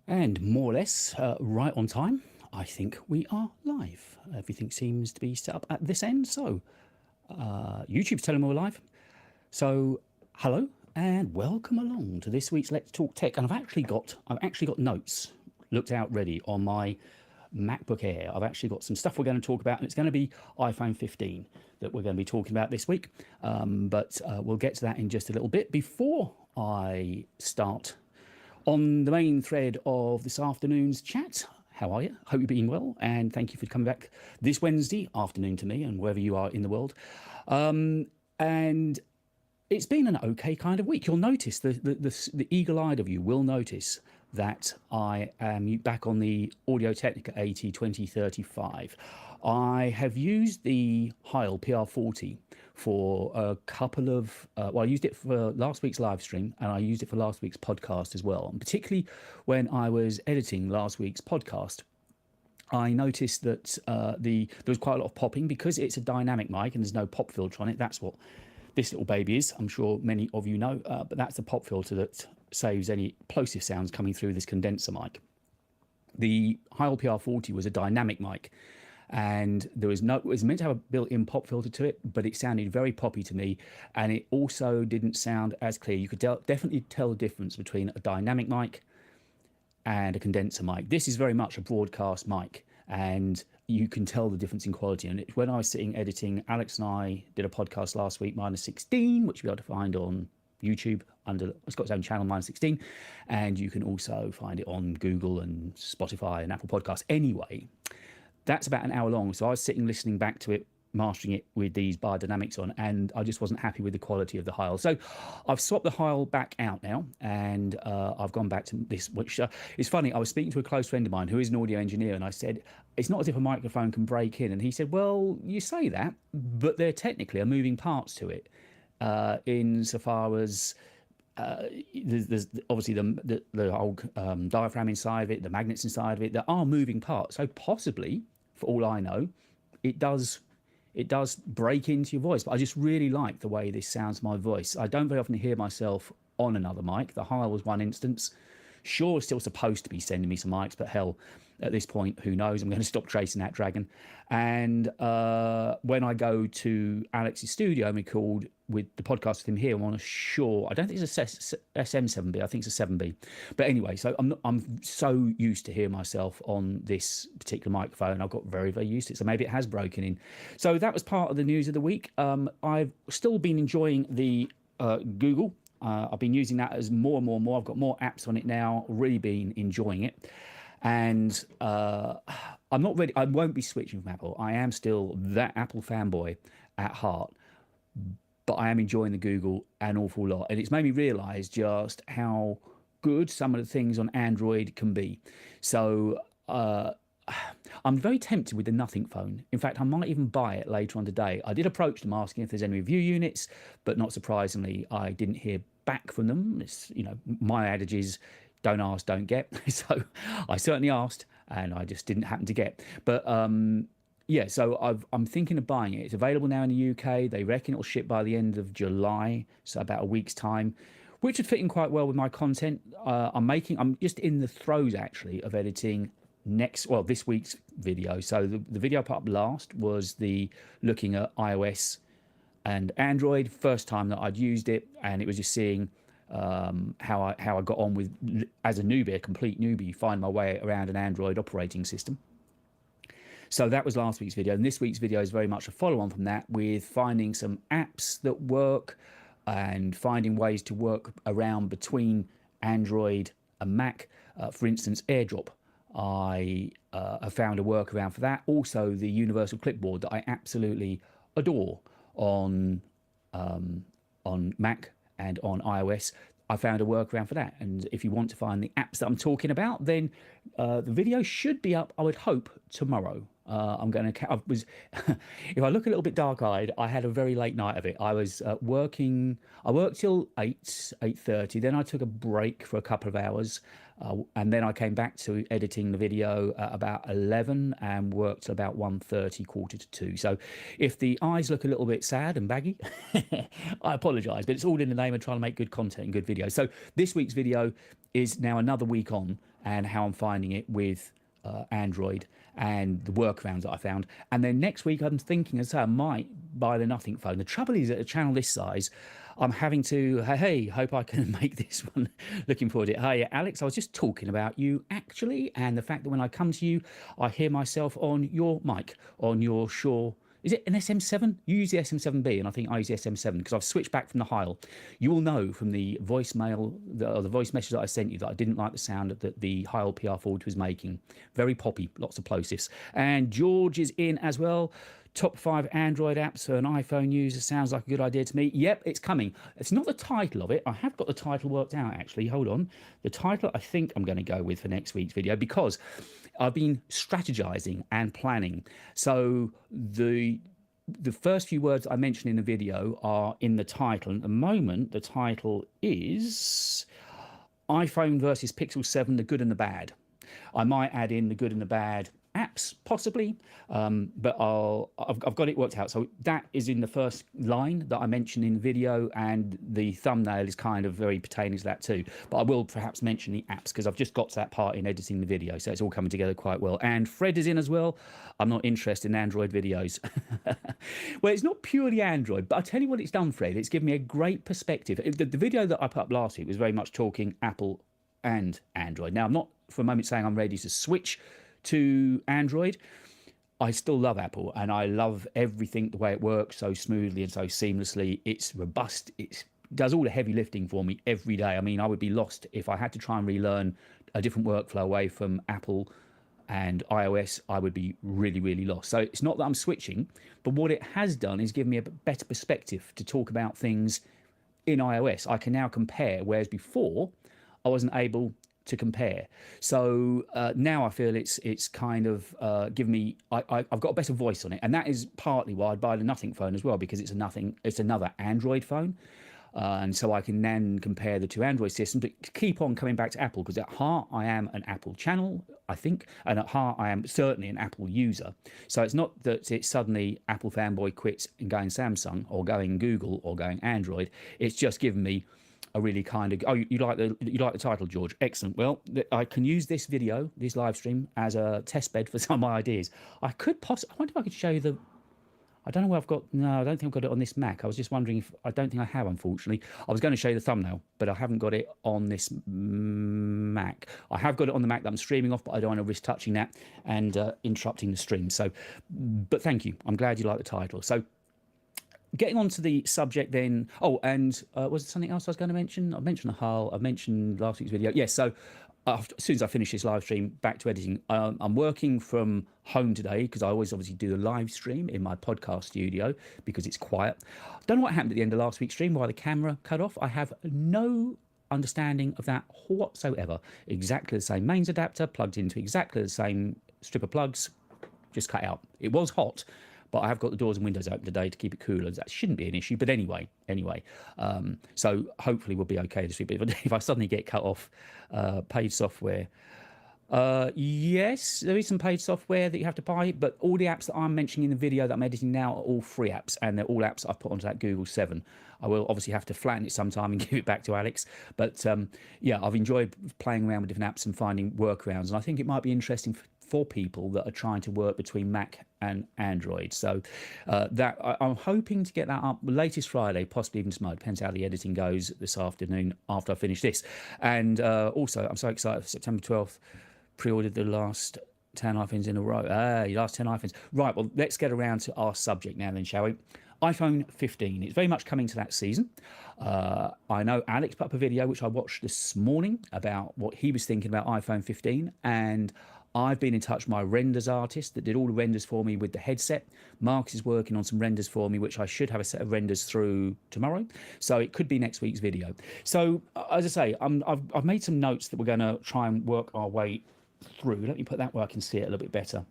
And more or less right on time, I think we are live. Everything seems to be set up at this end. So YouTube's telling me we're live. So hello and welcome along to this week's Let's Talk Tech. And I've actually got notes looked out ready on my MacBook Air. I've actually got some stuff we're going to talk about, and it's going to be iPhone 15 that we're going to be talking about this week. But we'll get to that in just a little bit. Before I start on the main thread of this afternoon's chat, how are you? Hope you're being well, and thank you for coming back this Wednesday afternoon to me and wherever you are in the world. And it's been an okay kind of week. You'll notice the eagle-eyed of you will notice that I am back on the Audio-Technica AT2035. I have used the Heil PR40 for a couple of, well, I used it for last week's live stream and I used it for last week's podcast as well. And particularly when I was editing last week's podcast, I noticed that there was quite a lot of popping because it's a dynamic mic and there's no pop filter on it. That's what this little baby is. I'm sure many of you know, but that's the pop filter that saves any plosive sounds coming through this condenser mic. The Heil PR40 was a dynamic mic, and it was meant to have a built-in pop filter to it, but it sounded very poppy to me, and it also didn't sound as clear. You could definitely tell the difference between a dynamic mic and a condenser mic. This is very much a broadcast mic, and you can tell the difference in quality. And when I was sitting editing, Alex and I did a podcast last week, -16, which you'll be able to find on YouTube it's got its own channel, -16, and you can also find it on Google and Spotify and Apple Podcasts. Anyway, that's about an hour long. So I was sitting listening back to it, mastering it with these biodynamics on, and I just wasn't happy with the quality of the Heil. So I've swapped the Heil back out now, and I've gone back to this, which is funny. I was speaking to a close friend of mine who is an audio engineer, and I said, it's not as if a microphone can break in. And he said, well, you say that, but there technically are moving parts to it, insofar as there's obviously the whole diaphragm inside of it, the magnets inside of it. There are moving parts. So possibly, for all I know, it does break into your voice. But I just really like the way this sounds my voice. I don't very often hear myself on another mic. The Heil was one instance. Sure, it's still supposed to be sending me some mics, but hell, at this point, who knows? I'm going to stop chasing that dragon. And when I go to Alex's studio and record with the podcast with him here, I'm on a Shure. I don't think it's a SM7B. I think it's a 7B. But anyway, so I'm so used to hear myself on this particular microphone. I've got very, very used to it. So maybe it has broken in. So that was part of the news of the week. I've still been enjoying the Google. I've been using that as more and more and more. I've got more apps on it now, really been enjoying it. And I'm not ready. I won't be switching from Apple. I am still that Apple fanboy at heart, but I am enjoying the Google an awful lot. And it's made me realize just how good some of the things on Android can be. So I'm very tempted with the Nothing phone. In fact, I might even buy it later on today. I did approach them asking if there's any review units, but not surprisingly, I didn't hear back from them. It's, you know, my adage is don't ask, don't get. So I certainly asked, and I just didn't happen to get. But yeah, so I'm thinking of buying it. It's available now in the UK. They reckon it'll ship by the end of July, so about a week's time, which would fit in quite well with my content. I'm just in the throes actually of editing this week's video. So the video I put up last was the looking at iOS and Android, first time that I'd used it, and it was just seeing how I got on with, as a newbie, a complete newbie, find my way around an Android operating system. So that was last week's video, and this week's video is very much a follow-on from that, with finding some apps that work and finding ways to work around between Android and Mac. For instance, AirDrop. I have found a workaround for that. Also, the universal clipboard that I absolutely adore on Mac and on iOS. I found a workaround for that. And if you want to find the apps that I'm talking about, then the video should be up, I would hope, tomorrow. If I look a little bit dark-eyed, I had a very late night of it. I was working. I worked till 8:30. Then I took a break for a couple of hours, and then I came back to editing the video at about 11 and worked till about 1:30, 1:45. So if the eyes look a little bit sad and baggy, I apologise, but it's all in the name of trying to make good content and good videos. So this week's video is now another week on, and how I'm finding it with Android and the workarounds that I found. And then next week, I'm thinking, as I say, I might buy the Nothing phone. The trouble is, at a channel this size, I'm having to, hey, hope I can make this one. Looking forward to it. Hey, Alex, I was just talking about you actually, and the fact that when I come to you, I hear myself on your mic, on your Shure. Is it an SM7? You use the SM7B, and I think I use the SM7 because I've switched back from the Heil. You will know from the voicemail, the voice message that I sent you, that I didn't like the sound that the Heil PR40 was making. Very poppy, lots of plosives. And George is in as well. Top 5 Android apps for an iPhone user. Sounds like a good idea to me. Yep, it's coming. It's not the title of it. I have got the title worked out, actually. Hold on. The title I think I'm going to go with for next week's video, because I've been strategizing and planning. So the first few words I mentioned in the video are in the title. And at the moment, the title is iPhone versus Pixel 7, the good and the bad. I might add in the good and the bad apps, possibly, but I've got it worked out. So that is in the first line that I mentioned in the video, and the thumbnail is kind of very pertaining to that too. But I will perhaps mention the apps because I've just got to that part in editing the video, so it's all coming together quite well. And Fred is in as well. I'm not interested in Android videos. Well, it's not purely Android, but I tell you what it's done, Fred. It's given me a great perspective. The video that I put up last week was very much talking Apple and Android. Now, I'm not for a moment saying I'm ready to switch to Android. I still love Apple, and I love everything, the way it works so smoothly and so seamlessly. It's robust. It does all the heavy lifting for me every day. I mean, I would be lost if I had to try and relearn a different workflow away from Apple and iOS. I would be really, really lost. So it's not that I'm switching, but what it has done is give me a better perspective to talk about things in iOS. I can now compare, whereas before I wasn't able to compare. So now I feel it's kind of given me, I've got a better voice on it, and that is partly why I'd buy the Nothing phone as well, because it's another Android phone. And so I can then compare the two Android systems, but keep on coming back to Apple, because at heart I am an Apple channel, I think, and at heart I am certainly an Apple user. So it's not that it's suddenly Apple fanboy quits and going Samsung or going Google or going Android. It's just given me a really kind of, oh, you like the title, George? Excellent. Well, I can use this video, this live stream, as a test bed for some of my ideas. I wonder if I could show you the, I don't know where I've got, no, I don't think I've got it on this Mac. I was just wondering if, I don't think I have, unfortunately. I was going to show you the thumbnail, but I haven't got it on this Mac. I have got it on the Mac that I'm streaming off, but I don't want to risk touching that and interrupting the stream. So, but thank you. I'm glad you like the title. So, getting on to the subject then. Oh, and was there something else I was going to mention? I mentioned the Hull. I mentioned last week's video. Yes, so as soon as I finish this live stream, back to editing. I'm working from home today because I always obviously do the live stream in my podcast studio because it's quiet. Don't know what happened at the end of last week's stream, why the camera cut off. I have no understanding of that whatsoever. Exactly the same mains adapter, plugged into exactly the same strip of plugs, just cut out. It was hot, but I have got the doors and windows open today to keep it cooler. That shouldn't be an issue. But anyway. So hopefully we'll be okay this week. But if I suddenly get cut off, paid software. Yes, there is some paid software that you have to buy, but all the apps that I'm mentioning in the video that I'm editing now are all free apps, and they're all apps I've put onto that Google 7. I will obviously have to flatten it sometime and give it back to Alex. But yeah, I've enjoyed playing around with different apps and finding workarounds. And I think it might be interesting for people that are trying to work between Mac and Android. So that I'm hoping to get that up latest Friday, possibly even tomorrow. Depends how the editing goes this afternoon after I finish this. And also, I'm so excited for September 12th. Pre-ordered the last 10 iPhones in a row. The last 10 iPhones. Right, well, let's get around to our subject now then, shall we? iPhone 15. It's very much coming to that season. I know Alex put up a video, which I watched this morning, about what he was thinking about iPhone 15. And I've been in touch with my renders artist that did all the renders for me with the headset. Marcus is working on some renders for me, which I should have a set of renders through tomorrow. So it could be next week's video. So as I say, I've made some notes that we're going to try and work our way through. Let me put that where I can see it a little bit better.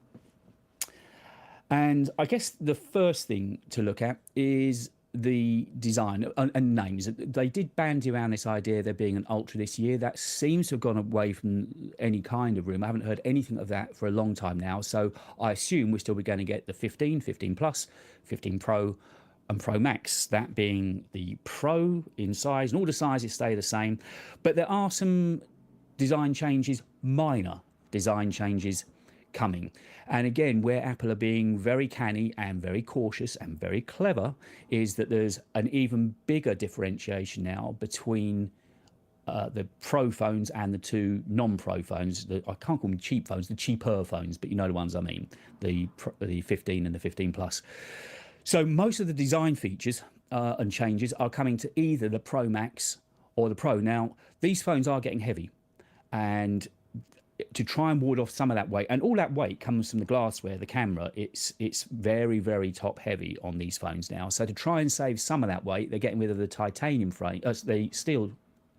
And I guess the first thing to look at is the design and names. They did bandy around this idea there being an Ultra this year. That seems to have gone away from any kind of rumour. I haven't heard anything of that for a long time now. So I assume we're still going to get the 15, 15 Plus, 15 Pro and Pro Max. That being the Pro in size, and all the sizes stay the same. But there are some design changes, minor design changes coming. And again, where Apple are being very canny and very cautious and very clever is that there's an even bigger differentiation now between the Pro phones and the two non-Pro phones. I can't call them cheap phones, the cheaper phones, but you know the ones I mean, the 15 and the 15 Plus. So most of the design features and changes are coming to either the Pro Max or the Pro. Now, these phones are getting heavy, and to try and ward off some of that weight, and all that weight comes from the glassware, the camera. It's very, very top heavy on these phones now. So to try and save some of that weight, they're getting rid of the titanium frame, the steel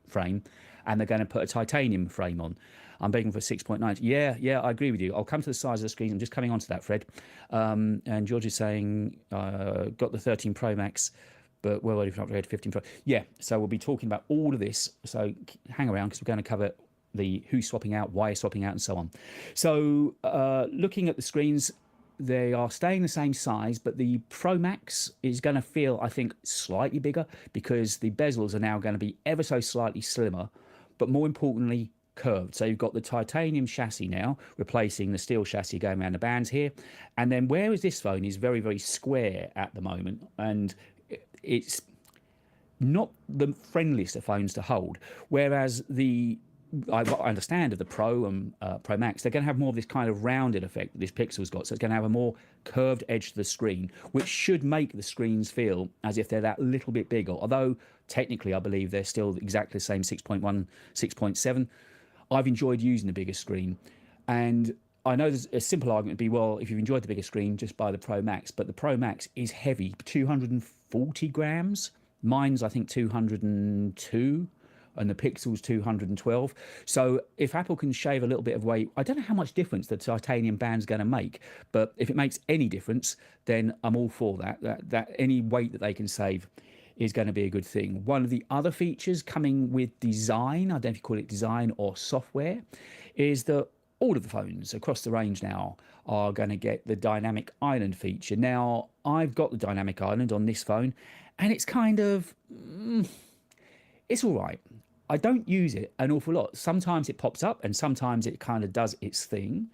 frame, and they're going to put a titanium frame on. I'm begging for 6.9. Yeah, I agree with you. I'll come to the size of the screen. I'm just coming on to that, Fred. And George is saying, got the 13 Pro Max, but well, if not upgrade to 15 Pro. Yeah, so we'll be talking about all of this. So hang around, because we're going to cover the who's swapping out, why swapping out, and so on. So looking at the screens, they are staying the same size, but the Pro Max is going to feel, I think, slightly bigger, because the bezels are now going to be ever so slightly slimmer, but more importantly, curved. So you've got the titanium chassis now replacing the steel chassis going around the bands here. And then whereas this phone is very, very square at the moment, and it's not the friendliest of phones to hold, whereas I understand of the Pro and Pro Max, they're going to have more of this kind of rounded effect that this Pixel's got. So it's going to have a more curved edge to the screen, which should make the screens feel as if they're that little bit bigger. Although technically, I believe they're still exactly the same 6.1, 6.7. I've enjoyed using the bigger screen. And I know there's a simple argument to be, well, if you've enjoyed the bigger screen, just buy the Pro Max. But the Pro Max is heavy, 240 grams. Mine's, I think, 202. And the Pixel's 212. So if Apple can shave a little bit of weight, I don't know how much difference the titanium band's going to make, but if it makes any difference, then I'm all for that. That any weight that they can save is going to be a good thing. One of the other features coming with design, I don't know if you call it design or software, is that all of the phones across the range now are going to get the dynamic island feature. Now, I've got the dynamic island on this phone, and it's kind of... it's all right. I don't use it an awful lot. Sometimes it pops up and sometimes it kind of does its thing.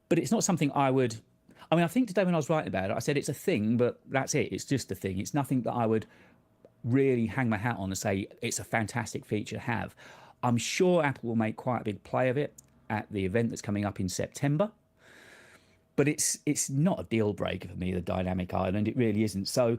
But it's not something I would... I mean, I think today when I was writing about it, I said it's a thing, but that's it. It's just a thing. It's nothing that I would really hang my hat on and say it's a fantastic feature to have. I'm sure Apple will make quite a big play of it at the event that's coming up in September. But it's not a deal breaker for me, the dynamic island. It really isn't. So...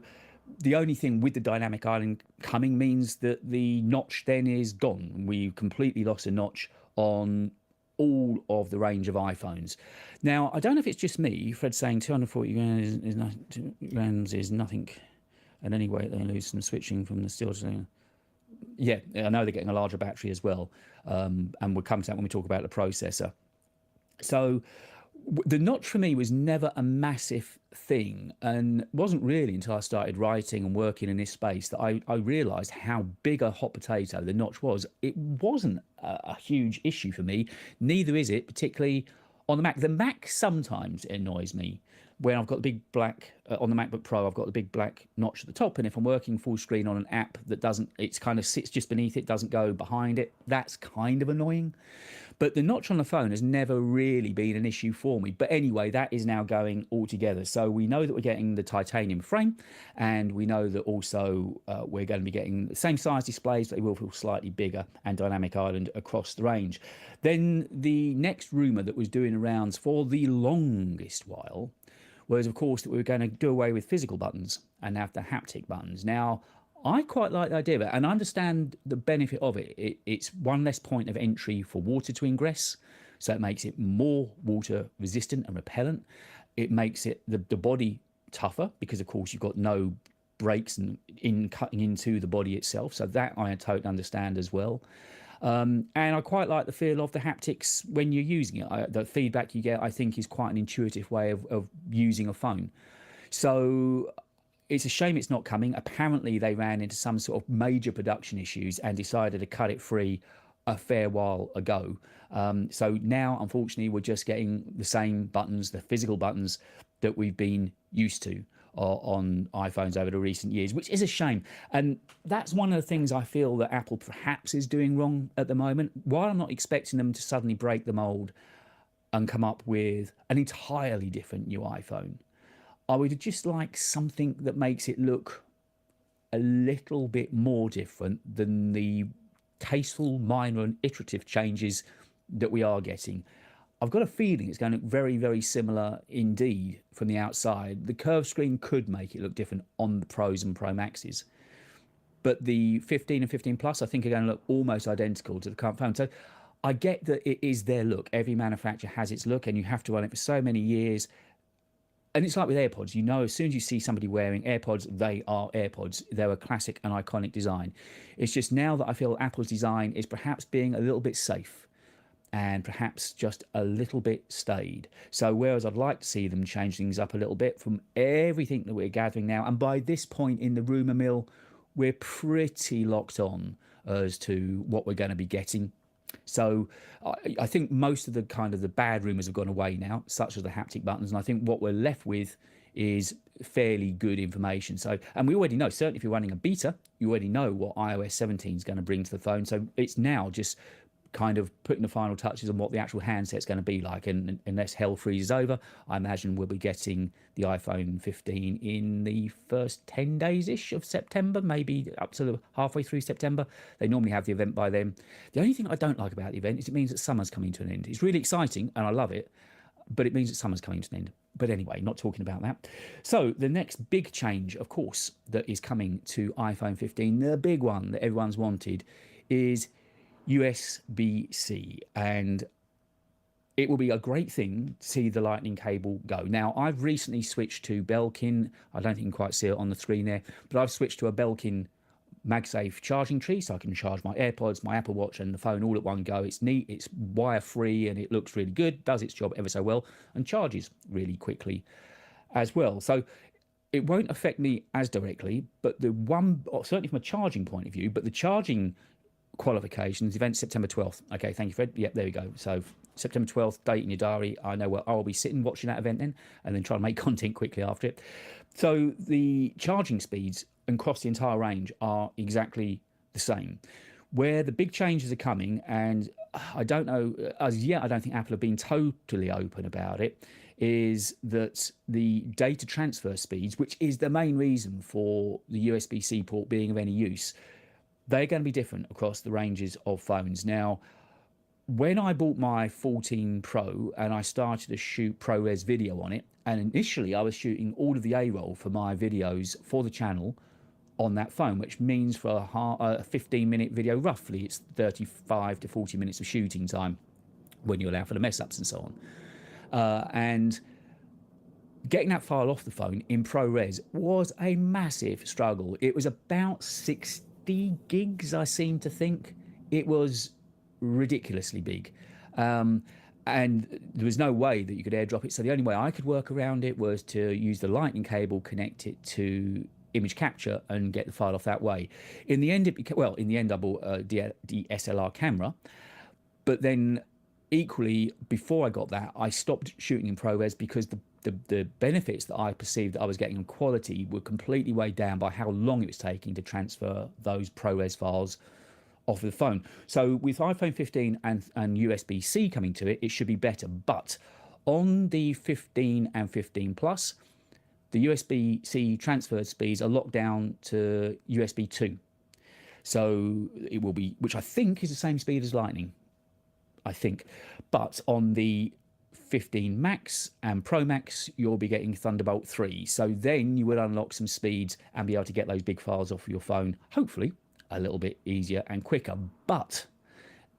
the only thing with the dynamic island coming means that the notch then is gone. We've completely lost a notch on all of the range of iPhones. Now, I don't know if it's just me. Fred's saying 240 grams is nothing. And anyway, they lose some switching from the steel to... yeah, I know they're getting a larger battery as well. And we'll come to that when we talk about the processor. So... the notch for me was never a massive thing, and wasn't really until I started writing and working in this space that I realised how big a hot potato the notch was. It wasn't a huge issue for me, neither is it particularly on the Mac. The Mac sometimes annoys me when I've got the big black, on the MacBook Pro, I've got the big black notch at the top, and if I'm working full screen on an app that doesn't, it's kind of sits just beneath it, doesn't go behind it, that's kind of annoying. But the notch on the phone has never really been an issue for me. But anyway, that is now going all together. So we know that we're getting the titanium frame, and we know that also we're going to be getting the same size displays, but they will feel slightly bigger, and dynamic island across the range. Then the next rumour that was doing rounds for the longest while was, of course, that we were going to do away with physical buttons and have the haptic buttons. Now, I quite like the idea of it, and I understand the benefit of it. It's one less point of entry for water to ingress, so it makes it more water resistant and repellent. It makes it the body tougher because, of course, you've got no breaks in cutting into the body itself. So that I totally understand as well. And I quite like the feel of the haptics when you're using it. The feedback you get, I think, is quite an intuitive way of using a phone. So it's a shame it's not coming. Apparently, they ran into some sort of major production issues and decided to cut it free a fair while ago. So now, unfortunately, we're just getting the same buttons, the physical buttons that we've been used to on iPhones over the recent years, which is a shame. And that's one of the things I feel that Apple perhaps is doing wrong at the moment. While I'm not expecting them to suddenly break the mold and come up with an entirely different new iPhone, I would just like something that makes it look a little bit more different than the tasteful, minor, and iterative changes that we are getting. I've got a feeling it's going to look very, very similar indeed from the outside. The curved screen could make it look different on the Pros and Pro Maxes, but the 15 and 15 Plus, I think, are going to look almost identical to the current phone. So I get that it is their look. Every manufacturer has its look, and you have to run it for so many years. And it's like with AirPods, you know, as soon as you see somebody wearing AirPods, they are AirPods. They're a classic and iconic design. It's just now that I feel Apple's design is perhaps being a little bit safe and perhaps just a little bit staid. So whereas I'd like to see them change things up a little bit from everything that we're gathering now, and by this point in the rumour mill, we're pretty locked on as to what we're going to be getting. So I think most of the kind of the bad rumours have gone away now, such as the haptic buttons, and I think what we're left with is fairly good information. So, and we already know, certainly if you're running a beta, you already know what iOS 17 is going to bring to the phone. So it's now just kind of putting the final touches on what the actual handset's going to be like. And unless hell freezes over, I imagine we'll be getting the iPhone 15 in the first 10 days-ish of September, maybe up to halfway through September. They normally have the event by then. The only thing I don't like about the event is it means that summer's coming to an end. It's really exciting, and I love it, but it means that summer's coming to an end. But anyway, not talking about that. So the next big change, of course, that is coming to iPhone 15, the big one that everyone's wanted, is USB-C, and it will be a great thing to see the lightning cable go. Now, I've recently switched to Belkin. I don't think you can quite see it on the screen there, but I've switched to a Belkin MagSafe charging tree, so I can charge my AirPods, my Apple Watch, and the phone all at one go. It's neat, it's wire-free, and it looks really good, does its job ever so well, and charges really quickly as well. So it won't affect me as directly, but the one, certainly from a charging point of view, but the charging qualifications, event September 12th. Okay, thank you, Fred. Yep, there we go. So September 12th, date in your diary. I know where I'll be sitting watching that event then, and then try to make content quickly after it. So the charging speeds across the entire range are exactly the same. Where the big changes are coming, and I don't know, as yet I don't think Apple have been totally open about it, is that the data transfer speeds, which is the main reason for the USB-C port being of any use, they're going to be different across the ranges of phones. Now, when I bought my 14 Pro and I started to shoot ProRes video on it, and initially I was shooting all of the A-roll for my videos for the channel on that phone, which means for a 15-minute video, roughly, it's 35 to 40 minutes of shooting time when you allow for the mess-ups and so on. And getting that file off the phone in ProRes was a massive struggle. It was about 60 gigs, I seem to think. It was ridiculously big, and there was no way that you could airdrop it. So the only way I could work around it was to use the lightning cable, connect it to image capture, and get the file off that way. In the end, I bought a DSLR camera, but then equally before I got that, I stopped shooting in ProRes because the benefits that I perceived that I was getting on quality were completely weighed down by how long it was taking to transfer those ProRes files off of the phone. So with iPhone 15 and USB-C coming to it, it should be better. But on the 15 and 15 Plus, the USB-C transfer speeds are locked down to USB 2. So it will be, which I think is the same speed as Lightning, I think. But on the 15 Max and Pro Max, you'll be getting Thunderbolt 3. So then you will unlock some speeds and be able to get those big files off your phone, hopefully a little bit easier and quicker. But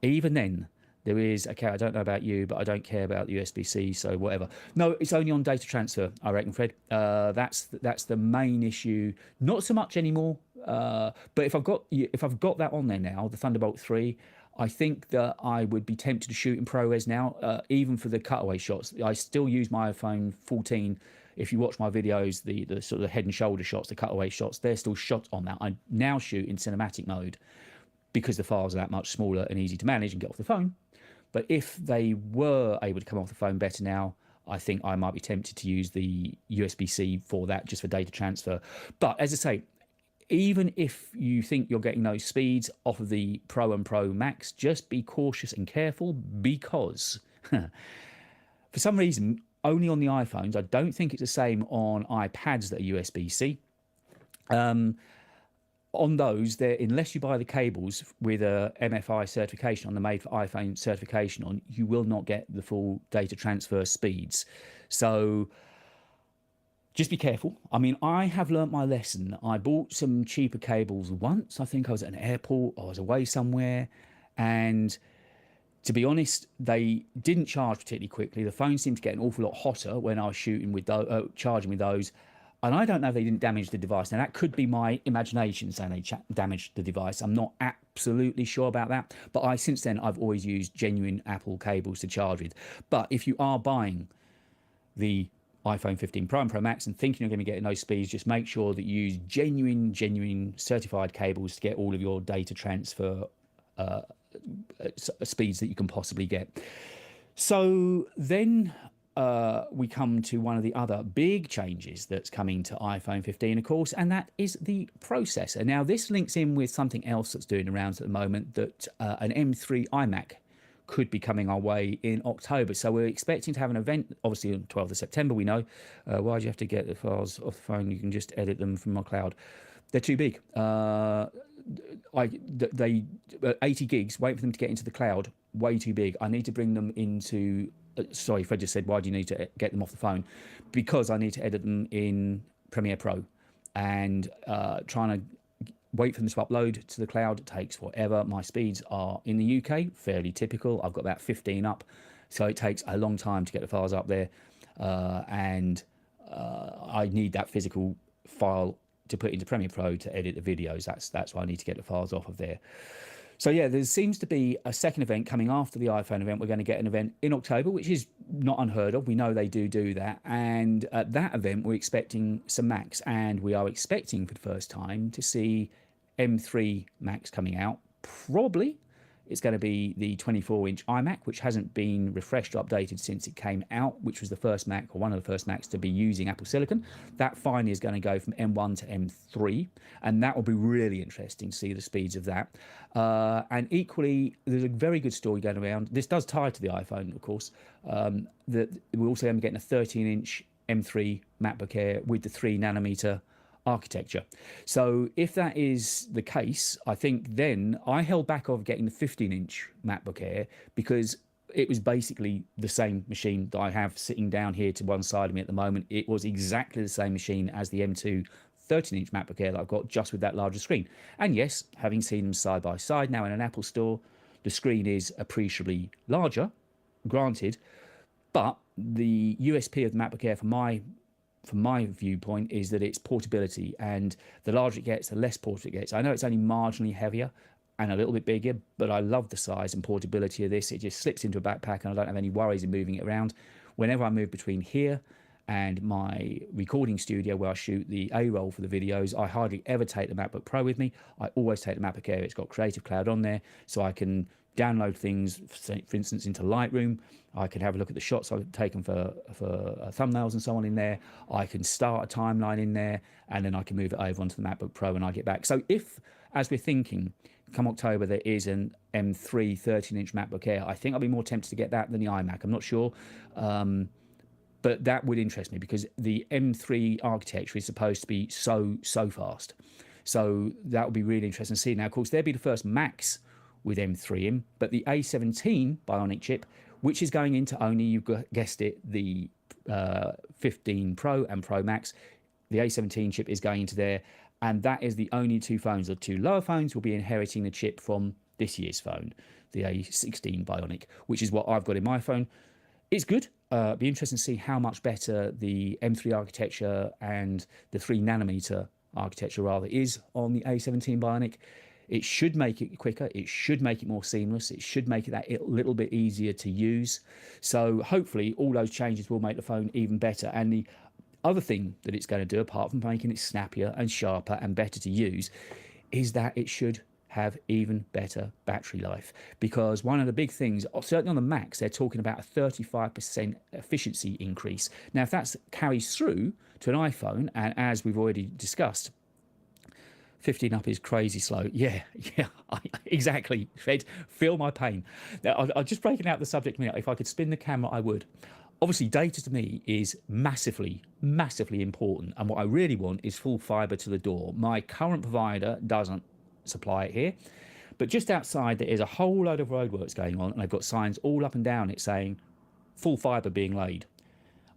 even then, there is, okay, I don't know about you, but I don't care about the USB-C, so whatever. No, it's only on data transfer, I reckon, Fred. That's the main issue. Not so much anymore. But if I've got that on there now, the Thunderbolt 3, I think that I would be tempted to shoot in ProRes now, even for the cutaway shots. I still use my iPhone 14. If you watch my videos, the sort of head and shoulder shots, the cutaway shots, they're still shot on that. I now shoot in cinematic mode because the files are that much smaller and easy to manage and get off the phone. But if they were able to come off the phone better now, I think I might be tempted to use the USB-C for that, just for data transfer. But as I say, even if you think you're getting those speeds off of the Pro and Pro Max, just be cautious and careful, because for some reason, only on the iPhones, I don't think it's the same on iPads that are USB-C. On those, there, unless you buy the cables with a MFI certification on, the made for iPhone certification on, you will not get the full data transfer speeds. So just be careful. I mean, I have learnt my lesson. I bought some cheaper cables once. I think I was at an airport, I was away somewhere, and to be honest, they didn't charge particularly quickly. The phone seemed to get an awful lot hotter when I was shooting with charging with those. And I don't know if they didn't damage the device. Now, that could be my imagination saying they damaged the device. I'm not absolutely sure about that. But since then, I've always used genuine Apple cables to charge with. But if you are buying the iPhone 15 Pro and Pro Max and thinking you're going to get in those speeds, just make sure that you use genuine certified cables to get all of your data transfer speeds that you can possibly get. So then we come to one of the other big changes that's coming to iPhone 15, of course, and that is the processor. Now, this links in with something else that's doing the rounds at the moment, that an M3 iMac could be coming our way in October. So we're expecting to have an event, obviously on 12th of September, we know. Why do you have to get the files off the phone? You can just edit them from my cloud. They're too big. They 80 gigs, wait for them to get into the cloud, way too big. I need to bring them into... sorry, Fred just said, why do you need to get them off the phone? Because I need to edit them in Premiere Pro, and trying to wait for them to upload to the cloud takes forever. My speeds are, in the UK, fairly typical. I've got about 15 up, so it takes a long time to get the files up there, and I need that physical file to put into Premiere Pro to edit the videos. That's why I need to get the files off of there. So yeah, there seems to be a second event coming after the iPhone event. We're going to get an event in October, which is not unheard of. We know they do that. And at that event, we're expecting some Macs. And we are expecting for the first time to see M3 Macs coming out. Probably it's going to be the 24-inch iMac, which hasn't been refreshed or updated since it came out, which was the first Mac, or one of the first Macs, to be using Apple Silicon. That finally is going to go from M1 to M3, and that will be really interesting to see the speeds of that. And equally, there's a very good story going around. This does tie to the iPhone, of course, that we're also going to be getting a 13-inch M3 MacBook Air with the 3nm architecture. So if that is the case, I think then I held back of getting the 15-inch MacBook Air because it was basically the same machine that I have sitting down here to one side of me at the moment. It was exactly the same machine as the M2 13-inch MacBook Air that I've got, just with that larger screen. And yes, having seen them side by side now in an Apple store, the screen is appreciably larger, granted, but the USP of the MacBook Air, from my viewpoint, is that it's portability, and the larger it gets, the less portable it gets. I know it's only marginally heavier and a little bit bigger, but I love the size and portability of this. It just slips into a backpack, and I don't have any worries in moving it around. Whenever I move between here and my recording studio where I shoot the A-roll for the videos, I hardly ever take the MacBook Pro with me. I always take the MacBook Air. It's got Creative Cloud on there, so I can download things, for instance, into Lightroom. I can have a look at the shots I've taken for thumbnails and so on in there. I can start a timeline in there, and then I can move it over onto the MacBook Pro when I get back. So if, as we're thinking, come October, there is an M3 13-inch MacBook Air, I think I'll be more tempted to get that than the iMac. I'm not sure. But that would interest me, because the M3 architecture is supposed to be so fast. So that would be really interesting to see. Now, of course, there'd be the first Macs with M3 in, but the A17 Bionic chip, which is going into only, you've guessed it, the 15 Pro and Pro Max, the A17 chip is going into there, and that is the only two phones. The two lower phones will be inheriting the chip from this year's phone, the A16 Bionic, which is what I've got in my phone. It's good. Be interesting to see how much better the M3 architecture and the 3nm architecture rather is on the A17 Bionic. It should make it quicker. It should make it more seamless. It should make it that little bit easier to use. So hopefully all those changes will make the phone even better. And the other thing that it's going to do, apart from making it snappier and sharper and better to use, is that it should have even better battery life, because one of the big things, certainly on the Macs, they're talking about a 35% efficiency increase. Now, if that carries through to an iPhone, and as we've already discussed, 15 up is crazy slow. Yeah, exactly. Fred, feel my pain. Now, I'm just breaking out the subject a minute. If I could spin the camera, I would. Obviously, data to me is massively, massively important. And what I really want is full fibre to the door. My current provider doesn't supply it here. But just outside, there is a whole load of roadworks going on. And I've got signs all up and down it saying full fibre being laid.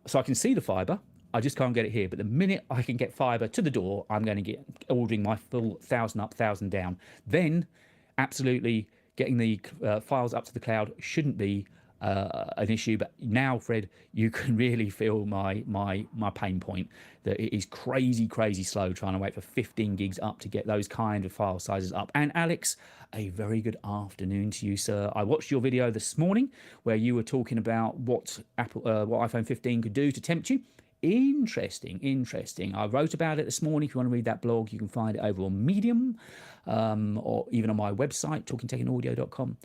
So I can see the fibre. I just can't get it here. But the minute I can get fibre to the door, I'm going to get ordering my full 1,000 up, 1,000 down. Then, absolutely, getting the files up to the cloud shouldn't be an issue. But now, Fred, you can really feel my pain point, that it is crazy, crazy slow trying to wait for 15 gigs up to get those kind of file sizes up. And Alex, a very good afternoon to you, sir. I watched your video this morning where you were talking about what iPhone 15 could do to tempt you. Interesting. I wrote about it this morning. If you want to read that blog, you can find it over on Medium, or even on my website, talkingtechandaudio.com.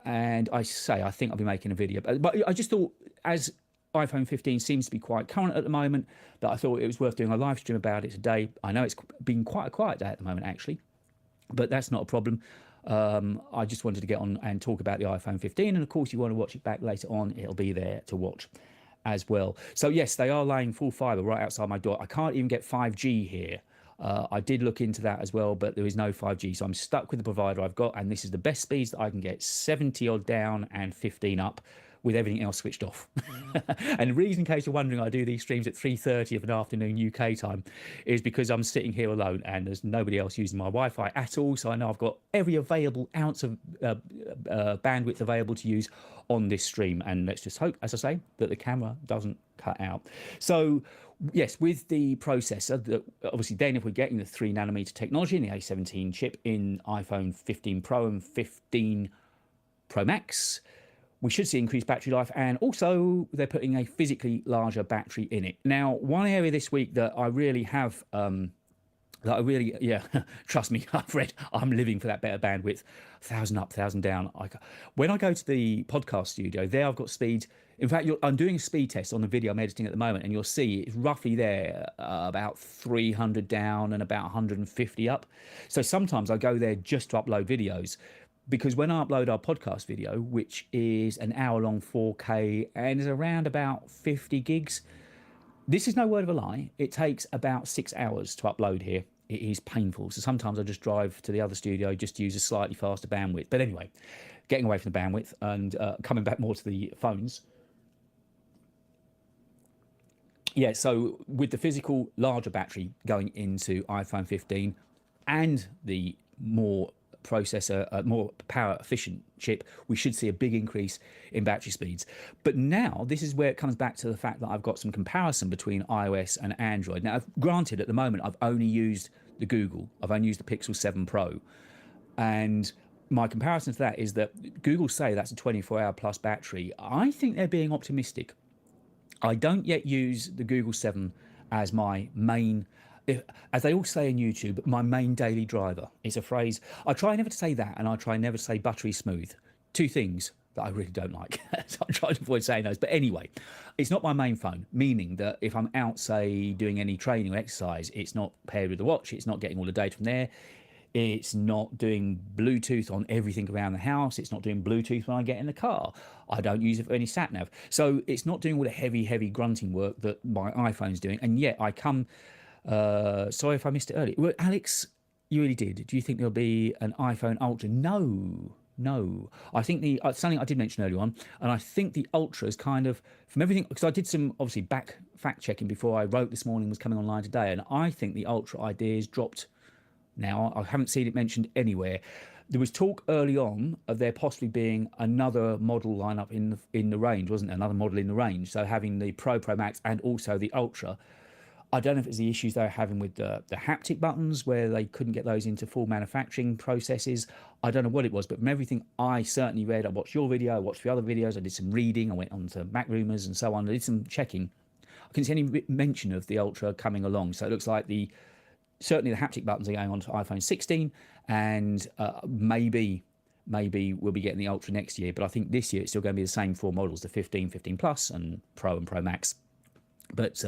And I think I'll be making a video. But I just thought, as iPhone 15 seems to be quite current at the moment, that I thought it was worth doing a live stream about it today. I know it's been quite a quiet day at the moment, actually, but that's not a problem. I just wanted to get on and talk about the iPhone 15. And of course, you want to watch it back later on, it'll be there to watch as well. So yes, they are laying full fibre right outside my door. I can't even get 5G here. I did look into that as well, but there is no 5G. So I'm stuck with the provider I've got, and this is the best speeds that I can get, 70 odd down and 15 up, with everything else switched off. And the reason, in case you're wondering, I do these streams at 3:30 of an afternoon UK time, is because I'm sitting here alone and there's nobody else using my Wi-Fi at all. So I know I've got every available ounce of bandwidth available to use on this stream. And let's just hope, as I say, that the camera doesn't cut out. So yes, with the processor, obviously then if we're getting the 3nm technology in the A17 chip in iPhone 15 Pro and 15 Pro Max, we should see increased battery life, and also they're putting a physically larger battery in it. Now, one area this week that I really have, trust me, I'm living for that better bandwidth, 1,000 up, 1,000 down. When I go to the podcast studio, there I've got speed. In fact, I'm doing a speed test on the video I'm editing at the moment, and you'll see it's roughly there, about 300 down and about 150 up. So sometimes I go there just to upload videos, because when I upload our podcast video, which is an hour-long 4K and is around about 50 gigs, this is no word of a lie, it takes about 6 hours to upload here. It is painful. So sometimes I just drive to the other studio just to use a slightly faster bandwidth. But anyway, getting away from the bandwidth and coming back more to the phones. Yeah, so with the physical larger battery going into iPhone 15 and the more more power efficient chip, we should see a big increase in battery speeds. But now this is where it comes back to the fact that I've got some comparison between iOS and Android. Now, granted, at the moment I've only used the Google, I've only used the Pixel 7 Pro, and my comparison to that is that Google say that's a 24-hour plus battery. I think they're being optimistic. I don't yet use the Google 7 as my main, as they all say in YouTube, my main daily driver. It's a phrase. I try never to say that, and I try never to say buttery smooth. Two things that I really don't like. So I'm trying to avoid saying those. But anyway, it's not my main phone, meaning that if I'm out, say, doing any training or exercise, it's not paired with the watch. It's not getting all the data from there. It's not doing Bluetooth on everything around the house. It's not doing Bluetooth when I get in the car. I don't use it for any sat nav. So it's not doing all the heavy grunting work that my iPhone's doing. And yet I come, sorry if I missed it earlier. Well, Alex, you really did. Do you think there'll be an iPhone Ultra? No. I think something I did mention earlier on, and I think the Ultra is kind of, from everything, because I did some obviously fact checking before I wrote this morning was coming online today, and I think the Ultra idea is dropped now. I haven't seen it mentioned anywhere. There was talk early on of there possibly being another model lineup in the range, wasn't there? Another model in the range. So having the Pro Max and also the Ultra. I don't know if it's the issues they're having with the haptic buttons, where they couldn't get those into full manufacturing processes. I don't know what it was, but from everything I certainly read, I watched your video, I watched the other videos, I did some reading, I went on to Mac Rumours and so on, I did some checking. I couldn't see any mention of the Ultra coming along. So it looks like the certainly the haptic buttons are going on to iPhone 16, and maybe we'll be getting the Ultra next year. But I think this year it's still going to be the same four models: the 15, 15 Plus, and Pro Max. But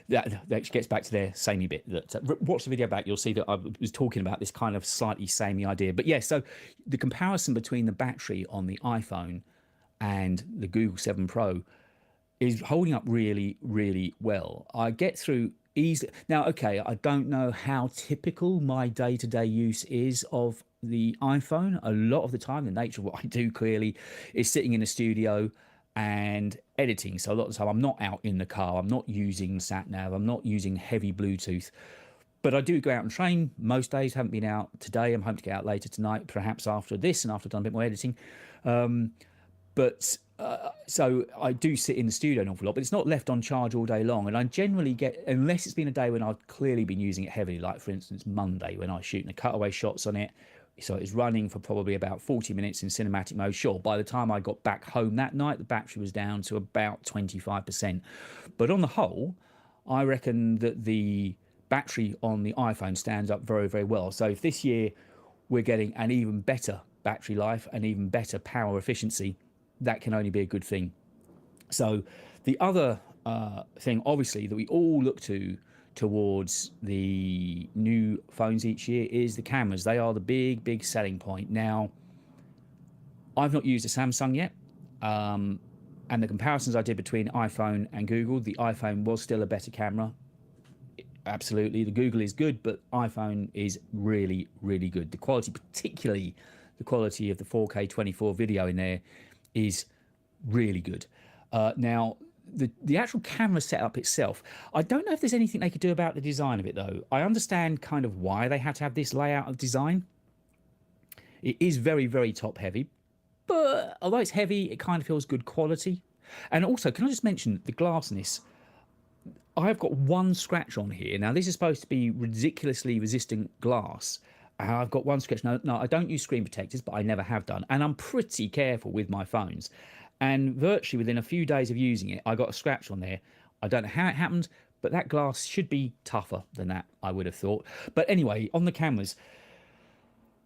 that gets back to their samey bit. That watch the video back, you'll see that I was talking about this kind of slightly samey idea. But yeah, so the comparison between the battery on the iPhone and the Google 7 Pro is holding up really, really well. I get through easily. Now, okay, I don't know how typical my day-to-day use is of the iPhone. A lot of the time, the nature of what I do clearly is sitting in a studio and editing. So a lot of the time I'm not out in the car, I'm not using sat nav, I'm not using heavy Bluetooth. But I do go out and train most days. Haven't been out today. I'm hoping to get out later tonight, perhaps after this and after I've done a bit more editing. But so I do sit in the studio an awful lot, but it's not left on charge all day long. And I generally get, unless it's been a day when I've clearly been using it heavily, like for instance Monday when I was shooting the cutaway shots on it. So it's running for probably about 40 minutes in cinematic mode. Sure, by the time I got back home that night, the battery was down to about 25%. But on the whole, I reckon that the battery on the iPhone stands up very, very well. So if this year we're getting an even better battery life and even better power efficiency, that can only be a good thing. So the other thing, obviously, that we all look towards the new phones each year is the cameras. They are the big selling point. Now, I've not used a Samsung yet, and the comparisons I did between iPhone and Google, the iPhone was still a better camera. Absolutely, the Google is good, but iPhone is really, really good. The quality, particularly the quality of the 4K 24 video in there, is really good. Now, the actual camera setup itself, I don't know if there's anything they could do about the design of it, though. I understand kind of why they had to have this layout of design. It is very, very top heavy, but although it's heavy, it kind of feels good quality. And also, can I just mention the glassness? I've got one scratch on here. Now, this is supposed to be ridiculously resistant glass. I've got one scratch. No, I don't use screen protectors, but I never have done. And I'm pretty careful with my phones. And virtually within a few days of using it, I got a scratch on there. I don't know how it happened, but that glass should be tougher than that, I would have thought. But anyway, on the cameras,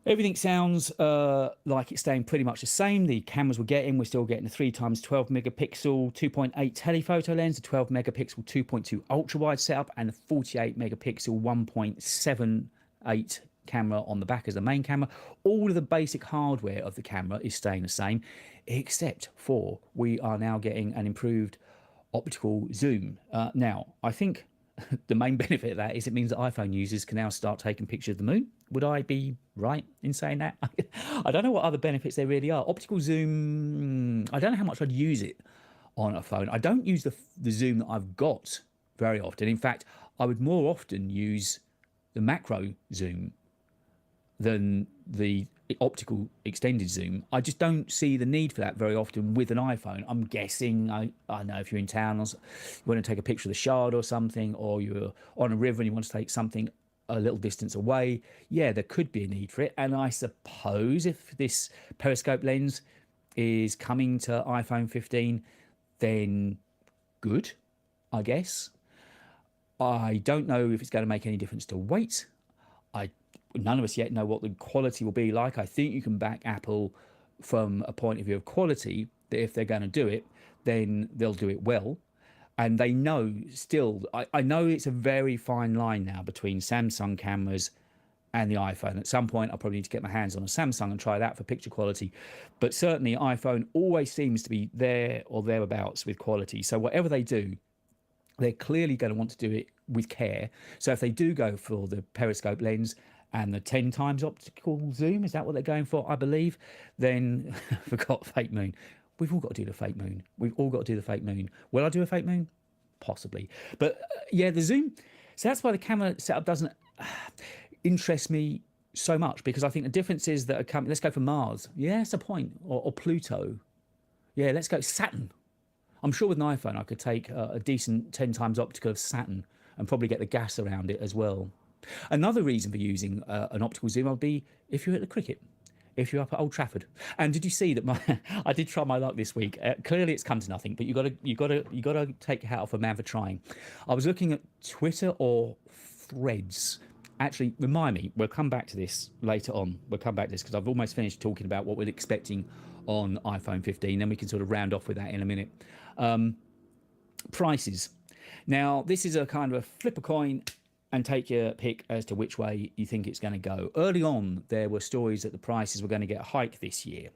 everything sounds like it's staying pretty much the same. The cameras we're still getting a 3x 12 megapixel 2.8 telephoto lens, a 12 megapixel 2.2 ultra wide setup, and a 48 megapixel 1.78 camera on the back as the main camera. All of the basic hardware of the camera is staying the same, except for we are now getting an improved optical zoom. Now, I think the main benefit of that is it means that iPhone users can now start taking pictures of the moon. Would I be right in saying that? I don't know what other benefits there really are. Optical zoom, I don't know how much I'd use it on a phone. I don't use the zoom that I've got very often. In fact, I would more often use the macro zoom than the optical extended zoom. I just don't see the need for that very often with an iPhone. I'm guessing, I know if you're in town or you want to take a picture of the Shard or something, or you're on a river and you want to take something a little distance away, yeah, there could be a need for it. And I suppose if this periscope lens is coming to iPhone 15, then good, I guess. I don't know if it's going to make any difference to weight. None of us yet know what the quality will be like. I think you can back Apple from a point of view of quality, that if they're going to do it, then they'll do it well. And they know still, I know it's a very fine line now between Samsung cameras and the iPhone. At some point, I'll probably need to get my hands on a Samsung and try that for picture quality. But certainly iPhone always seems to be there or thereabouts with quality. So whatever they do, they're clearly going to want to do it with care. So if they do go for the periscope lens and the 10 times optical zoom, is that what they're going for, I believe, then I forgot fake moon. We've all got to do the fake moon. We've all got to do the fake moon. Will I do a fake moon? Possibly. But yeah, the zoom. So that's why the camera setup doesn't interest me so much, because I think the difference is that let's go for Mars. Yeah, that's a point. Or Pluto. Yeah, let's go Saturn. I'm sure with an iPhone I could take a decent 10 times optical of Saturn and probably get the gas around it as well. Another reason for using an optical zoom would be if you're at the cricket, if you're up at Old Trafford. And did you see that I did try my luck this week? Clearly it's come to nothing, but you got to take your hat off a man for trying. I was looking at Twitter or Threads, actually, remind me, we'll come back to this later on. We'll come back to this because I've almost finished talking about what we're expecting on iPhone 15. Then we can sort of round off with that in a minute. Prices. Now, this is a kind of a flip a coin and take your pick as to which way you think it's going to go. Early on, there were stories that the prices were going to get a hike this year,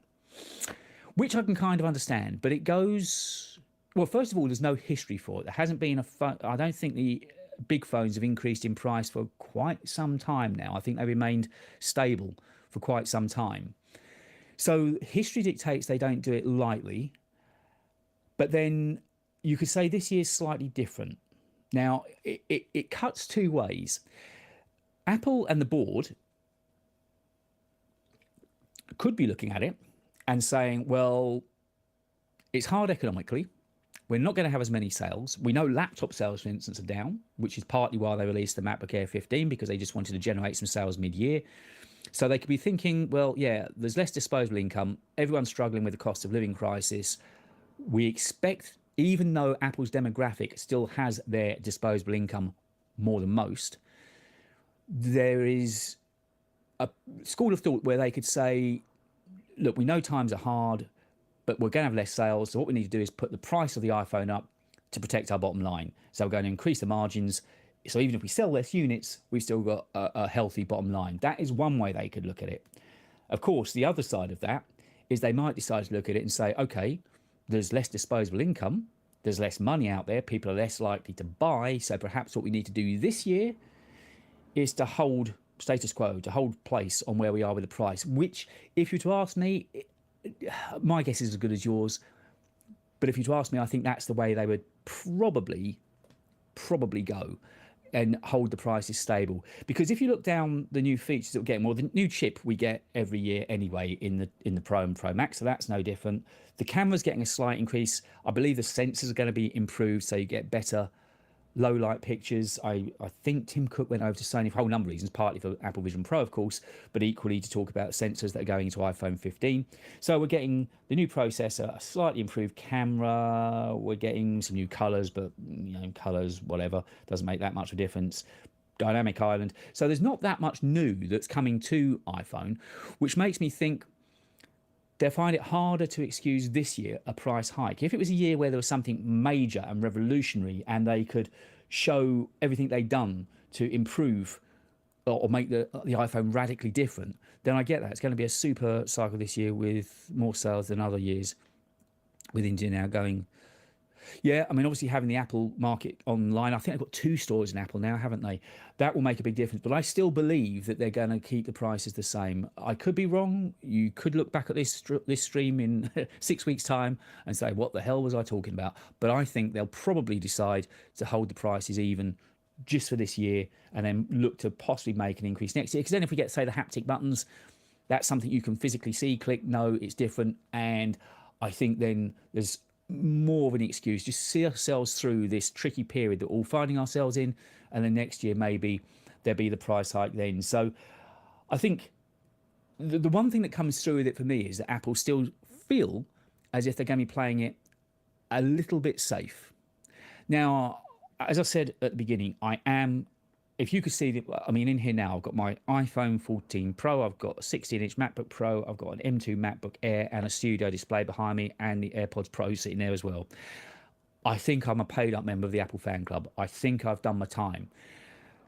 which I can kind of understand, but it goes... Well, first of all, there's no history for it. There hasn't been a... I don't think the big phones have increased in price for quite some time now. I think they remained stable for quite some time. So history dictates they don't do it lightly. But then you could say this year's slightly different. Now, it cuts two ways. Apple and the board could be looking at it and saying, well, it's hard economically. We're not going to have as many sales. We know laptop sales, for instance, are down, which is partly why they released the MacBook Air 15, because they just wanted to generate some sales mid-year. So they could be thinking, well, yeah, there's less disposable income. Everyone's struggling with the cost of living crisis. We expect, even though Apple's demographic still has their disposable income more than most, there is a school of thought where they could say, look, we know times are hard, but we're going to have less sales. So what we need to do is put the price of the iPhone up to protect our bottom line. So we're going to increase the margins. So even if we sell less units, we've still got a healthy bottom line. That is one way they could look at it. Of course, the other side of that is they might decide to look at it and say, okay, there's less disposable income. There's less money out there. People are less likely to buy. So perhaps what we need to do this year is to hold status quo, to hold place on where we are with the price, which, if you were to ask me, my guess is as good as yours. But if you were to ask me, I think that's the way they would probably go, and hold the prices stable. Because if you look down the new features that we're getting, well, the new chip we get every year anyway in the Pro and Pro Max, so that's no different. The camera's getting a slight increase. I believe the sensors are going to be improved, so you get better low light pictures. I think Tim Cook went over to Sony for a whole number of reasons, partly for Apple Vision Pro, of course, but equally to talk about sensors that are going into iPhone 15. So we're getting the new processor, a slightly improved camera, we're getting some new colors, but colors, whatever, doesn't make that much of a difference. Dynamic island. So there's not that much new that's coming to iPhone, which makes me think they'll find it harder to excuse this year a price hike. If it was a year where there was something major and revolutionary and they could show everything they'd done to improve or make the iPhone radically different, then I get that. It's going to be a super cycle this year with more sales than other years, with India now going... Yeah, I mean, obviously having the Apple market online, I think they've got 2 stores in Apple now, haven't they? That will make a big difference. But I still believe that they're going to keep the prices the same. I could be wrong. You could look back at this stream in 6 weeks' time and say, what the hell was I talking about? But I think they'll probably decide to hold the prices even just for this year and then look to possibly make an increase next year. Because then if we get, say, the haptic buttons, that's something you can physically see, click, no, it's different. And I think then there's more of an excuse. Just see ourselves through this tricky period that we're all finding ourselves in, and then next year maybe there'll be the price hike then. So I think the one thing that comes through with it for me is that Apple still feel as if they're going to be playing it a little bit safe. Now, as I said at the beginning, I am... If you could see in here now, I've got my iPhone 14 Pro, I've got a 16-inch MacBook Pro, I've got an M2 MacBook Air and a studio display behind me, and the AirPods Pro sitting there as well. I think I'm a paid-up member of the Apple fan club. I think I've done my time.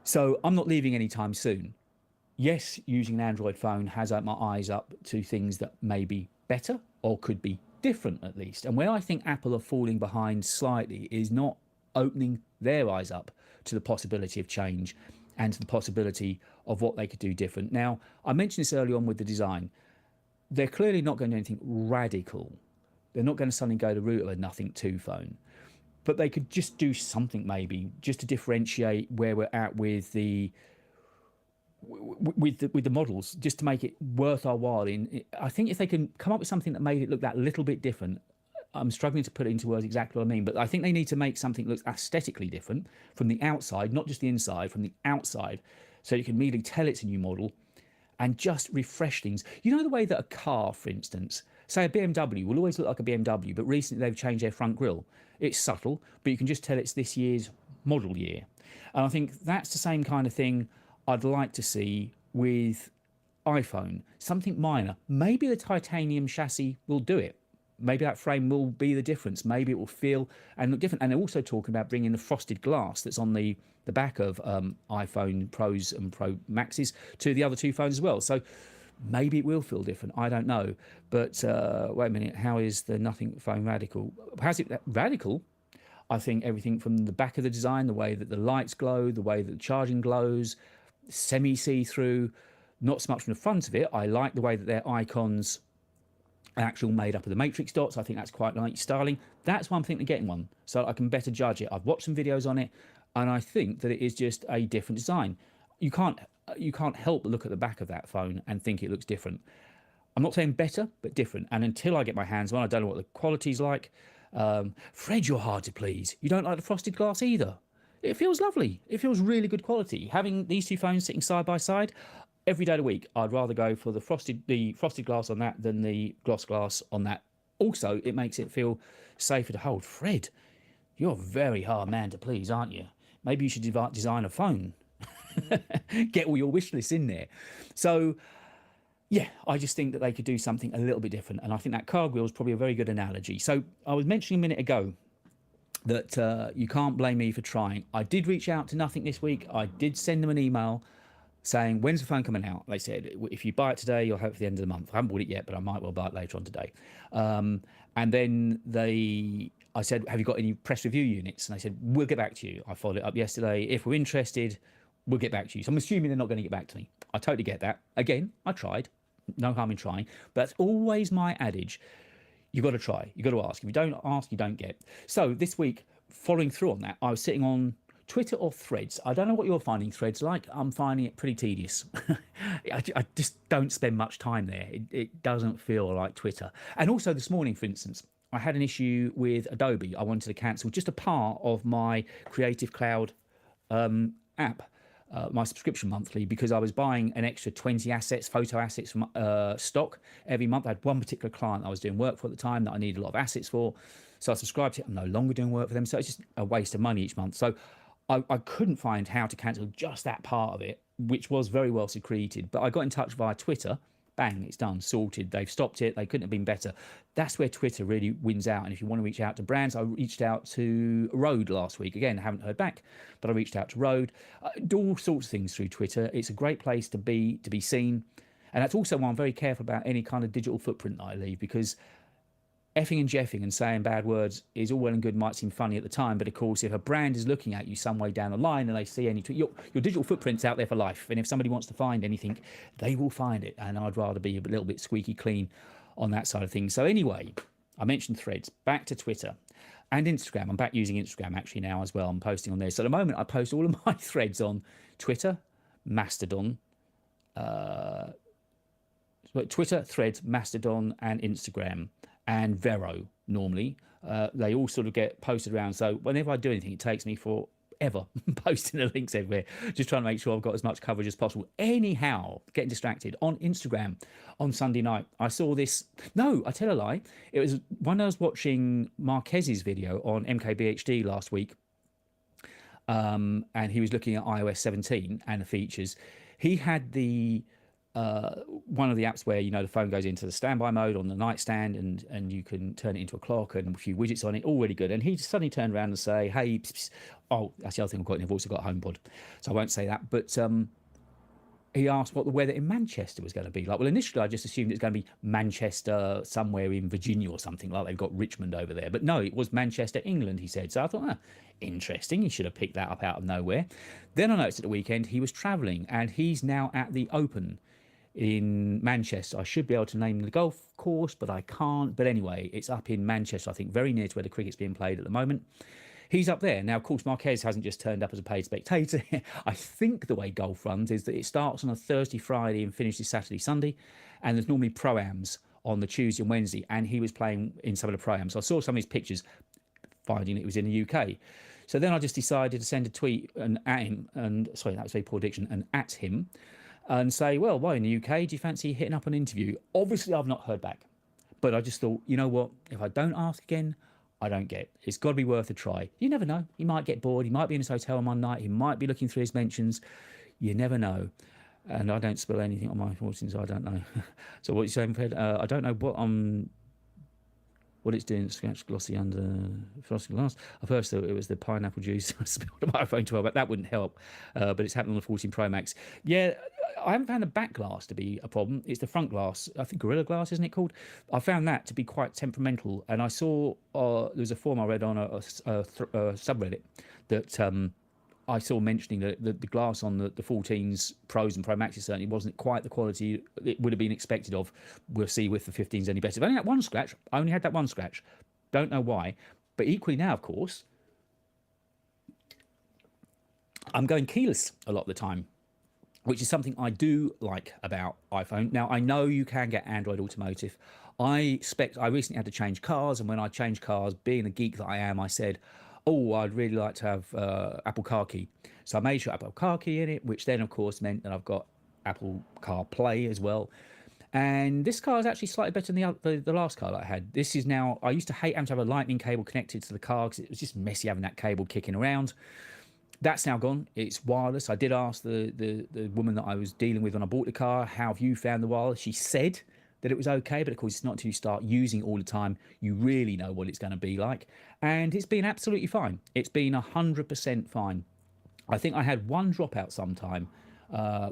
So I'm not leaving anytime soon. Yes, using an Android phone has opened my eyes up to things that may be better or could be different at least. And where I think Apple are falling behind slightly is not opening their eyes up to the possibility of change and to the possibility of what they could do different. Now, I mentioned this early on with the design. They're clearly not going to do anything radical. They're not going to suddenly go the route of a nothing to phone. But they could just do something maybe just to differentiate where we're at with the models, just to make it worth our while. I think if they can come up with something that made it look that little bit different, I'm struggling to put it into words exactly what I mean, but I think they need to make something that looks aesthetically different from the outside, not just the inside, from the outside, so you can immediately tell it's a new model and just refresh things. You know the way that a car, for instance, say a BMW, will always look like a BMW, but recently they've changed their front grille. It's subtle, but you can just tell it's this year's model year. And I think that's the same kind of thing I'd like to see with iPhone, something minor. Maybe the titanium chassis will do it. Maybe that frame will be the difference. Maybe it will feel and look different. And they're also talking about bringing the frosted glass that's on the back of iPhone Pros and Pro Maxes to the other two phones as well. So maybe it will feel different. I don't know. But wait a minute. How is the Nothing phone radical? How's it radical? I think everything from the back of the design, the way that the lights glow, the way that the charging glows, semi see through, not so much from the front of it. I like the way that their icons are actual made up of the matrix dots. I think that's quite nice styling. That's why I'm thinking of getting one, so I can better judge it. I've watched some videos on it, and I think that it is just a different design. You can't help but look at the back of that phone and think it looks different. I'm not saying better, but different. And until I get my hands on, I don't know what the quality's like. Fred, you're hard to please. You don't like the frosted glass either. It feels lovely. It feels really good quality. Having these two phones sitting side by side, every day of the week, I'd rather go for the frosted glass on that than the gloss glass on that. Also, it makes it feel safer to hold. Fred, you're a very hard man to please, aren't you? Maybe you should design a phone. Get all your wish lists in there. So, yeah, I just think that they could do something a little bit different. And I think that card wheel is probably a very good analogy. So I was mentioning a minute ago that you can't blame me for trying. I did reach out to Nothing this week. I did send them an email saying, when's the phone coming out? They said, if you buy it today, you'll have it for the end of the month. I haven't bought it yet, but I might well buy it later on today. And then I said, have you got any press review units? And they said, we'll get back to you. I followed it up yesterday. If we're interested, we'll get back to you. So I'm assuming they're not going to get back to me. I totally get that. Again, I tried. No harm in trying. But that's always my adage. You've got to try. You've got to ask. If you don't ask, you don't get. So this week, following through on that, I was sitting on Twitter or Threads. I don't know what you're finding Threads like. I'm finding it pretty tedious. I just don't spend much time there. It doesn't feel like Twitter. And also this morning, for instance, I had an issue with Adobe. I wanted to cancel just a part of my Creative Cloud app, my subscription monthly, because I was buying an extra 20 assets, photo assets from stock every month. I had one particular client I was doing work for at the time that I needed a lot of assets for. So I subscribed to it. I'm no longer doing work for them. So it's just a waste of money each month. So I couldn't find how to cancel just that part of it, which was very well secreted. But I got in touch via Twitter. Bang, it's done, sorted. They've stopped it. They couldn't have been better. That's where Twitter really wins out. And if you want to reach out to brands, I reached out to Rode last week. Again, I haven't heard back, but I reached out to Rode. Do all sorts of things through Twitter. It's a great place to be seen. And that's also why I'm very careful about any kind of digital footprint that I leave, because effing and jeffing and saying bad words is all well and good, might seem funny at the time, but of course, if a brand is looking at you some way down the line and they see any tweet, your digital footprint's out there for life. And if somebody wants to find anything, they will find it. And I'd rather be a little bit squeaky clean on that side of things. So anyway, I mentioned Threads, back to Twitter and Instagram. I'm back using Instagram actually now as well. I'm posting on there. So at the moment, I post all of my threads on Twitter, Mastodon, Twitter, Threads, Mastodon, and Instagram, and Vero normally. They all sort of get posted around. So whenever I do anything, it takes me forever posting the links everywhere, just trying to make sure I've got as much coverage as possible. Anyhow, getting distracted. On Instagram on Sunday night, I saw this. No, I tell a lie. It was when I was watching Marquez's video on MKBHD last week, and he was looking at iOS 17 and the features. He had the one of the apps where, you know, the phone goes into the standby mode on the nightstand and you can turn it into a clock and a few widgets on it, all really good. And he suddenly turned around and say, hey, pss, pss. Oh, that's the other thing I've got. I've also got HomePod, so I won't say that. But he asked what the weather in Manchester was going to be like. Well, initially I just assumed it's going to be Manchester, somewhere in Virginia or something, like they've got Richmond over there. But no, it was Manchester, England, he said. So I thought, interesting. He should have picked that up out of nowhere. Then I noticed at the weekend he was travelling, and he's now at the Open in Manchester. I should be able to name the golf course, but I can't. But anyway, it's up in Manchester, I think, very near to where the cricket's being played at the moment. He's up there. Now, of course, Marquez hasn't just turned up as a paid spectator. I think the way golf runs is that it starts on a Thursday, Friday and finishes Saturday, Sunday. And there's normally pro-ams on the Tuesday and Wednesday. And he was playing in some of the pro-ams. So I saw some of his pictures, finding it was in the UK. So then I just decided to send a tweet at him, and sorry, that was very poor diction, and at him, and say, well, why in the UK, do you fancy hitting up an interview? Obviously, I've not heard back. But I just thought, you know what? If I don't ask again, I don't get. It's got to be worth a try. You never know. He might get bored. He might be in his hotel one night. He might be looking through his mentions. You never know. And I don't spill anything on my 14, so I don't know. So what you're saying, Fred? I don't know what it's doing. Scratch glossy under frosted glass. I first thought it was the pineapple juice I spilled on my iPhone 12, but that wouldn't help. But it's happened on the 14 Pro Max. Yeah, I haven't found the back glass to be a problem. It's the front glass. I think Gorilla Glass, isn't it called? I found that to be quite temperamental. And I saw there was a forum I read on a subreddit that I saw mentioning that the glass on the 14s Pros and Pro Maxes certainly wasn't quite the quality it would have been expected of. We'll see with the 15s any better. I've only had one scratch. I only had that one scratch. Don't know why. But equally now, of course, I'm going keyless a lot of the time, which is something I do like about iPhone. Now, I know you can get Android Automotive. I recently had to change cars, and when I changed cars, being the geek that I am, I said, oh, I'd really like to have Apple Car Key. So I made sure Apple Car Key in it, which then, of course, meant that I've got Apple Car Play as well. And this car is actually slightly better than the last car that I had. This is now, I used to hate having to have a lightning cable connected to the car because it was just messy having that cable kicking around. That's now gone. It's wireless. I did ask the woman that I was dealing with when I bought the car, how have you found the wireless? She said that it was okay, but of course it's not until you start using it all the time you really know what it's going to be like. And it's been absolutely fine. It's been 100% fine. I think I had one dropout sometime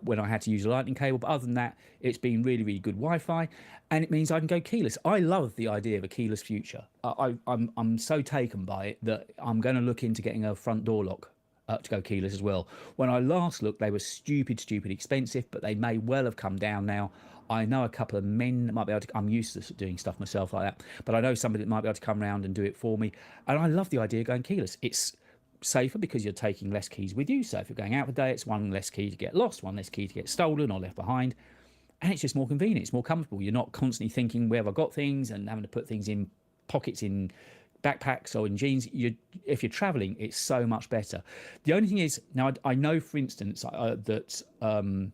when I had to use a lightning cable, but other than that, it's been really, really good Wi-Fi, and it means I can go keyless. I love the idea of a keyless future. I'm so taken by it that I'm going to look into getting a front door lock to go keyless as well. When I last looked, they were stupid expensive, but they may well have come down now. I know a couple of men that might be able to, I'm used to doing stuff myself like that, but I know somebody that might be able to come around and do it for me. And I love the idea of going keyless. It's safer because you're taking less keys with you. So if you're going out for the day, it's one less key to get lost, one less key to get stolen or left behind. And it's just more convenient. It's more comfortable. You're not constantly thinking, where have I got things, and having to put things in pockets in backpacks or in jeans. If you're traveling, it's so much better. The only thing is, now I know, for instance, that the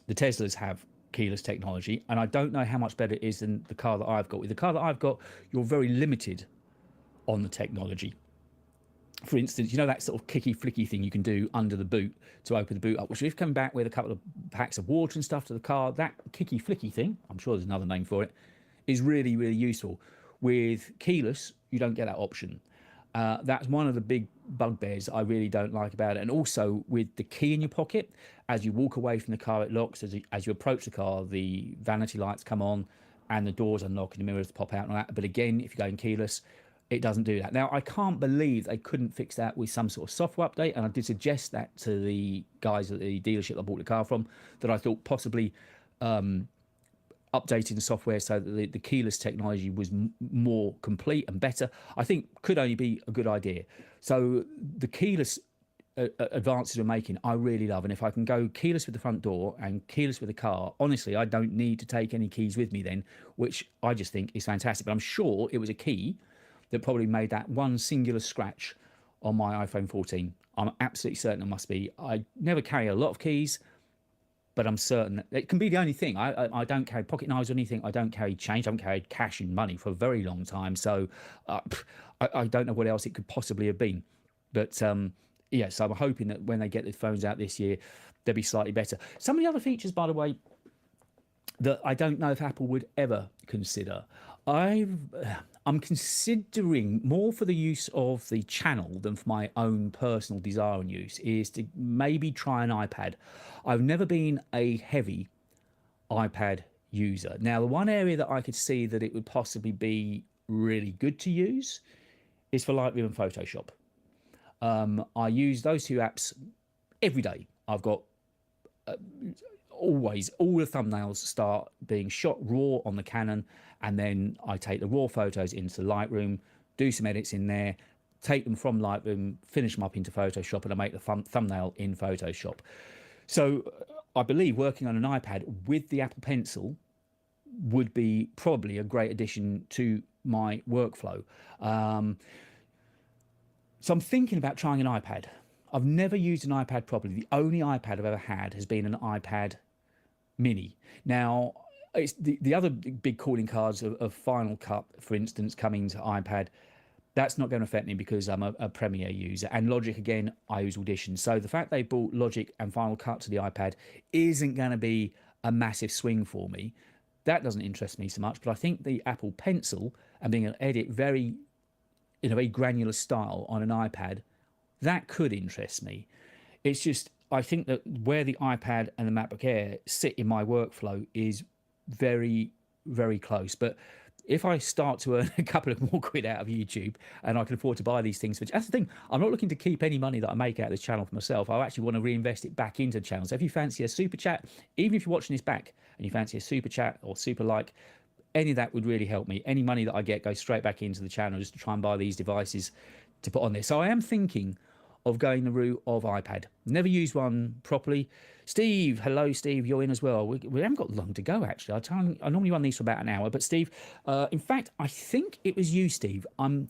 Teslas have keyless technology, and I don't know how much better it is than the car that I've got. With the car that I've got, you're very limited on the technology. For instance, you know that sort of kicky flicky thing you can do under the boot to open the boot up, which we've come back with a couple of packs of water and stuff to the car. That kicky flicky thing, I'm sure there's another name for it, is really, really useful. With keyless, you don't get that option. That's one of the big bugbears I really don't like about it. And also with the key in your pocket, as you walk away from the car, it locks. As you approach the car, the vanity lights come on and the doors unlock and the mirrors pop out and all that. But again, if you're going keyless, it doesn't do that. Now, I can't believe they couldn't fix that with some sort of software update. And I did suggest that to the guys at the dealership I bought the car from, that I thought possibly updating the software so that the keyless technology was more complete and better, I think could only be a good idea. So the keyless advances we're making, I really love. And if I can go keyless with the front door and keyless with the car, honestly, I don't need to take any keys with me then, which I just think is fantastic. But I'm sure it was a key that probably made that one singular scratch on my iPhone 14. I'm absolutely certain it must be. I never carry a lot of keys, but I'm certain it can be the only thing. I don't carry pocket knives or anything. I don't carry change. I haven't carried cash and money for a very long time. So I don't know what else it could possibly have been. But yeah, so I'm hoping that when they get the phones out this year, they'll be slightly better. Some of the other features, by the way, that I don't know if Apple would ever consider. I'm considering more for the use of the channel than for my own personal desire and use, is to maybe try an iPad. I've never been a heavy iPad user. Now, the one area that I could see that it would possibly be really good to use is for Lightroom and Photoshop. I use those two apps every day. I've got always all the thumbnails start being shot raw on the Canon, and then I take the raw photos into Lightroom, do some edits in there, take them from Lightroom, finish them up into Photoshop, and I make the thumbnail in Photoshop. So I believe working on an iPad with the Apple Pencil would be probably a great addition to my workflow. So I'm thinking about trying an iPad. I've never used an iPad properly. The only iPad I've ever had has been an iPad Mini. Now, it's the other big calling cards of Final Cut, for instance, coming to iPad. That's not going to affect me because I'm a Premiere user. And Logic, again, I use Audition. So the fact they brought Logic and Final Cut to the iPad isn't going to be a massive swing for me. That doesn't interest me so much. But I think the Apple Pencil and being able to edit in a very granular style on an iPad, that could interest me. It's just, I think that where the iPad and the MacBook Air sit in my workflow is very, very close. But if I start to earn a couple of more quid out of YouTube and I can afford to buy these things, which that's the thing, I'm not looking to keep any money that I make out of this channel for myself. I actually want to reinvest it back into the channel. So if you fancy a super chat, even if you're watching this back and you fancy a super chat or super like, any of that would really help me. Any money that I get goes straight back into the channel just to try and buy these devices to put on there. So I am thinking of going the route of iPad. Never used one properly. Steve, hello, Steve, you're in as well. We haven't got long to go, actually. I normally run these for about an hour, but Steve, in fact, I think it was you, Steve. I'm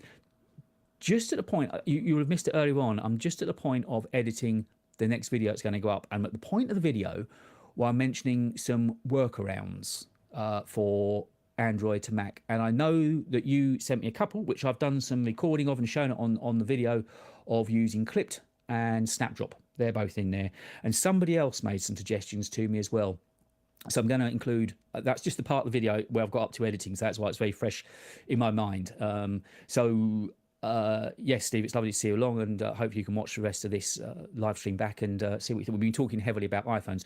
just at the point, you would have missed it earlier on, I'm just at the point of editing the next video that's going to go up. I'm at the point of the video where I'm mentioning some workarounds for Android to Mac. And I know that you sent me a couple, which I've done some recording of and shown it on the video of using Clipped and Snapdrop. They're both in there. And somebody else made some suggestions to me as well. So I'm going to include, that's just the part of the video where I've got up to editing. So that's why it's very fresh in my mind. Yes, Steve, it's lovely to see you along, and hope you can watch the rest of this live stream back and see what you think. We've been talking heavily about iPhones.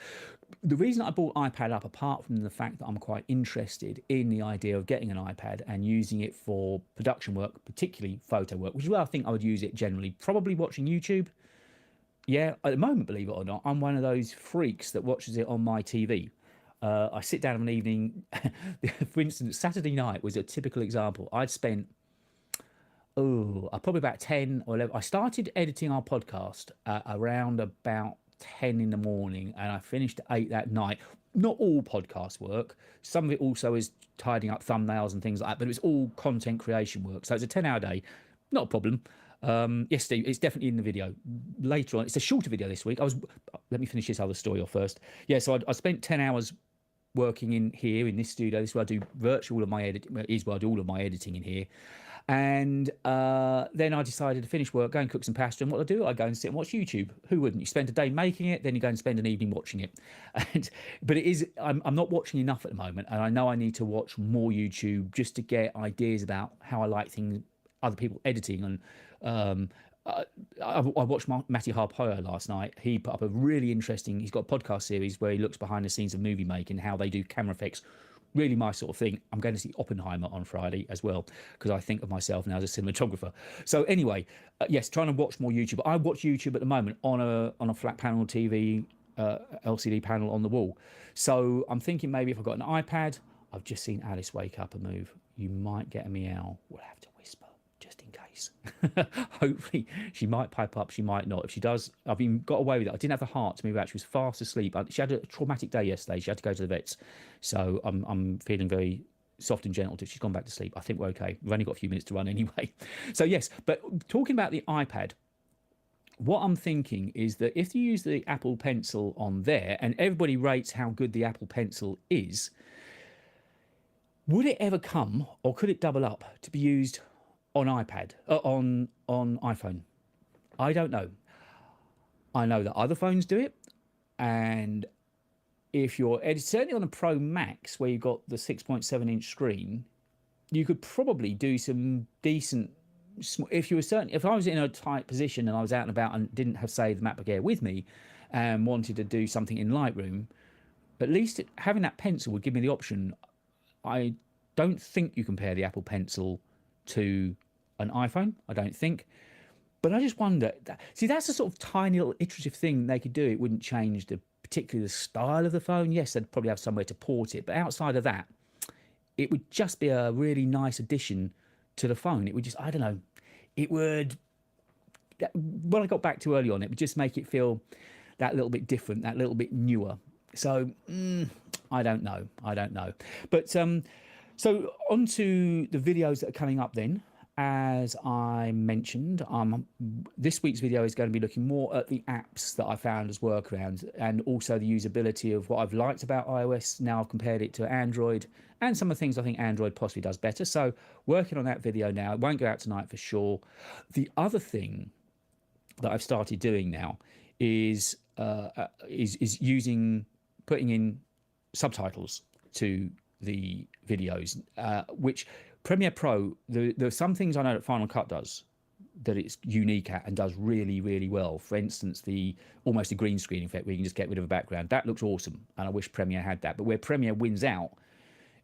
The reason I brought iPad up, apart from the fact that I'm quite interested in the idea of getting an iPad and using it for production work, particularly photo work, which is where I think I would use it generally, probably watching YouTube. Yeah, at the moment, believe it or not, I'm one of those freaks that watches it on my TV. I sit down of an evening, for instance, Saturday night was a typical example. I'd spent probably about 10 or 11. I started editing our podcast around about 10 in the morning, and I finished at 8 that night. Not all podcast work. Some of it also is tidying up thumbnails and things like that, but it was all content creation work. So it's a 10-hour day. Not a problem. Yes, Steve, it's definitely in the video. Later on, it's a shorter video this week. Let me finish this other story off first. Yeah, so I spent 10 hours working in here in this studio. This is where I do virtually all of my editing. Is where I do all of my editing in here. And then I decided to finish work, go and cook some pasta. And what I go and sit and watch YouTube. Who wouldn't? You spend a day making it, then you go and spend an evening watching it. But it is, I'm not watching enough at the moment. And I know I need to watch more YouTube just to get ideas about how I like things, other people editing. And I watched Matty Harpoya last night. He put up a really interesting, he's got a podcast series where he looks behind the scenes of movie making, how they do camera effects. Really my sort of thing. I'm going to see Oppenheimer on Friday as well, because I think of myself now as a cinematographer. So anyway, yes, trying to watch more YouTube. I watch YouTube at the moment on a flat panel TV, LCD panel on the wall. So I'm thinking maybe if I've got an iPad, I've just seen Alice wake up and move. You might get a meow. We'll have to whisper just in case. Hopefully she might pipe up, she might not. If she does, I've been got away with it. I didn't have the heart to move out. She was fast asleep. She had a traumatic day yesterday. She had to go to the vets. So I'm feeling very soft and gentle. She's gone back to sleep. I think we're okay. We've only got a few minutes to run anyway. So yes, but talking about the iPad, what I'm thinking is that if you use the Apple Pencil on there, and everybody rates how good the Apple Pencil is, would it ever come, or could it double up to be used on iPad, on iPhone? I don't know. I know that other phones do it, and if you're certainly on a Pro Max where you've got the 6.7-inch screen, you could probably do some decent. If I was in a tight position and I was out and about and didn't have, say, the MacBook Air with me, and wanted to do something in Lightroom, at least having that pencil would give me the option. I don't think you compare the Apple Pencil to an iPhone. I don't think. But I just wonder, see, that's a sort of tiny little iterative thing they could do. It wouldn't change particularly the style of the phone. Yes, they'd probably have somewhere to port it. But outside of that, it would just be a really nice addition to the phone. It would just, I don't know, it would, what I got back to early on, it would just make it feel that little bit different, that little bit newer. So, I don't know. But, so on to the videos that are coming up then. as I mentioned, this week's video is going to be looking more at the apps that I found as workarounds and also the usability of what I've liked about iOS. Now I've compared it to Android and some of the things I think Android possibly does better. So working on that video now. It won't go out tonight for sure. The other thing that I've started doing now is using putting in subtitles to the videos, which Premiere Pro, there are some things I know that Final Cut does that it's unique at and does really, really well. For instance, the almost a green screen effect where you can just get rid of a background. That looks awesome, and I wish Premiere had that. But where Premiere wins out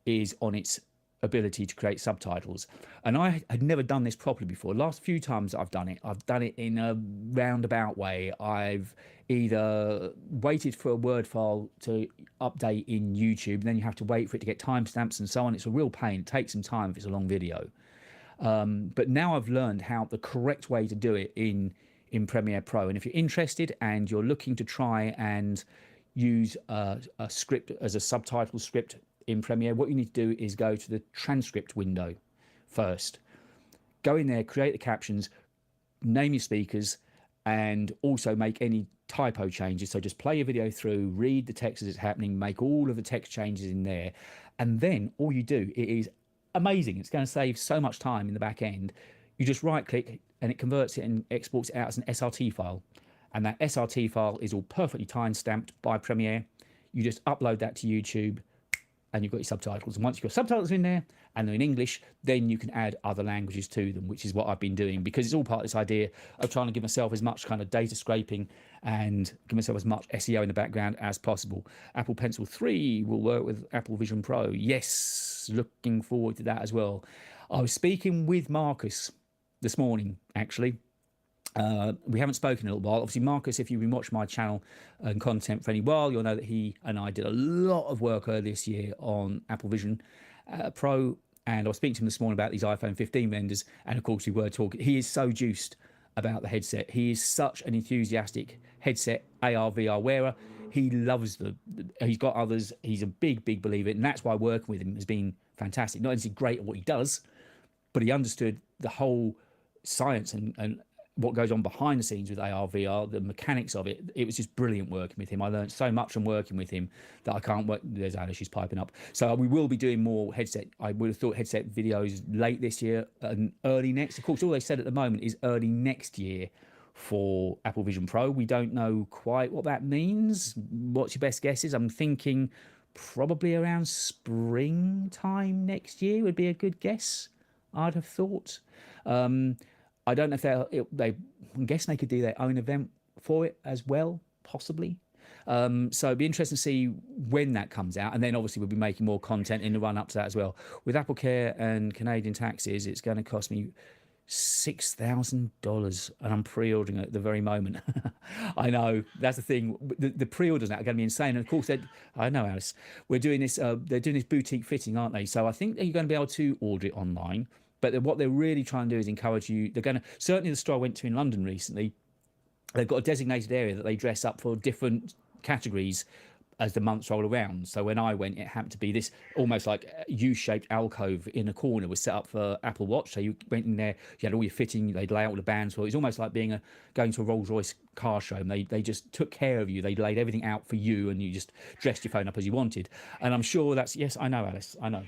is on its ability to create subtitles. And I had never done this properly before. Last few times I've done it in a roundabout way. I've either waited for a Word file to update in YouTube, then you have to wait for it to get timestamps and so on. It's a real pain. It takes some time if it's a long video. But now I've learned how the correct way to do it in Premiere Pro. And if you're interested and you're looking to try and use a script as a subtitle script in Premiere, what you need to do is go to the transcript window first. Go in there, create the captions, name your speakers, and also make any typo changes. So just play your video through, read the text as it's happening, make all of the text changes in there. And then all you do, it is amazing. It's going to save so much time in the back end. You just right click and it converts it and exports it out as an SRT file. And that SRT file is all perfectly time stamped by Premiere. You just upload that to YouTube and you've got your subtitles. And once you've got subtitles in there and they're in English, then you can add other languages to them, which is what I've been doing, because it's all part of this idea of trying to give myself as much kind of data scraping and give myself as much SEO in the background as possible. Apple Pencil 3 will work with Apple Vision Pro. Yes, looking forward to that as well. I was speaking with Marcus this morning, actually. We haven't spoken in a little while. Obviously, Marcus, if you've been watching my channel and content for any while, you'll know that he and I did a lot of work earlier this year on Apple Vision Pro. And I was speaking to him this morning about these iPhone 15 vendors. And of course, we were talking. He is so juiced about the headset. He is such an enthusiastic headset AR VR wearer. He loves he's got others. He's a big, big believer. And that's why working with him has been fantastic. Not only is he great at what he does, but he understood the whole science and what goes on behind the scenes with AR, VR, the mechanics of it. It was just brilliant working with him. I learned so much from working with him that I can't wait. There's Alice, she's piping up. So we will be doing more headset. I would have thought headset videos late this year and early next. Of course, all they said at the moment is early next year for Apple Vision Pro. We don't know quite what that means. What's your best guesses? I'm thinking probably around springtime next year would be a good guess, I'd have thought. I don't know if I'm guessing they could do their own event for it as well, possibly. So it'd be interesting to see when that comes out. And then obviously we'll be making more content in the run up to that as well. With Apple Care and Canadian taxes, it's going to cost me $6,000 and I'm pre-ordering it at the very moment. I know, that's the thing. The pre-orders now are going to be insane. And of course, I know, Alice, we're doing this, they're doing this boutique fitting, aren't they? So I think that you're going to be able to order it online. But what they're really trying to do is encourage you. They're going to, certainly the store I went to in London recently, they've got a designated area that they dress up for different categories as the months roll around. So when I went, it happened to be this almost like U-shaped alcove in a corner was set up for Apple Watch. So you went in there, you had all your fitting, they'd lay out all the bands for it. It was almost like going to a Rolls-Royce car show. And they just took care of you. They laid everything out for you and you just dressed your phone up as you wanted. And I'm sure that's, yes, I know, Alice, I know.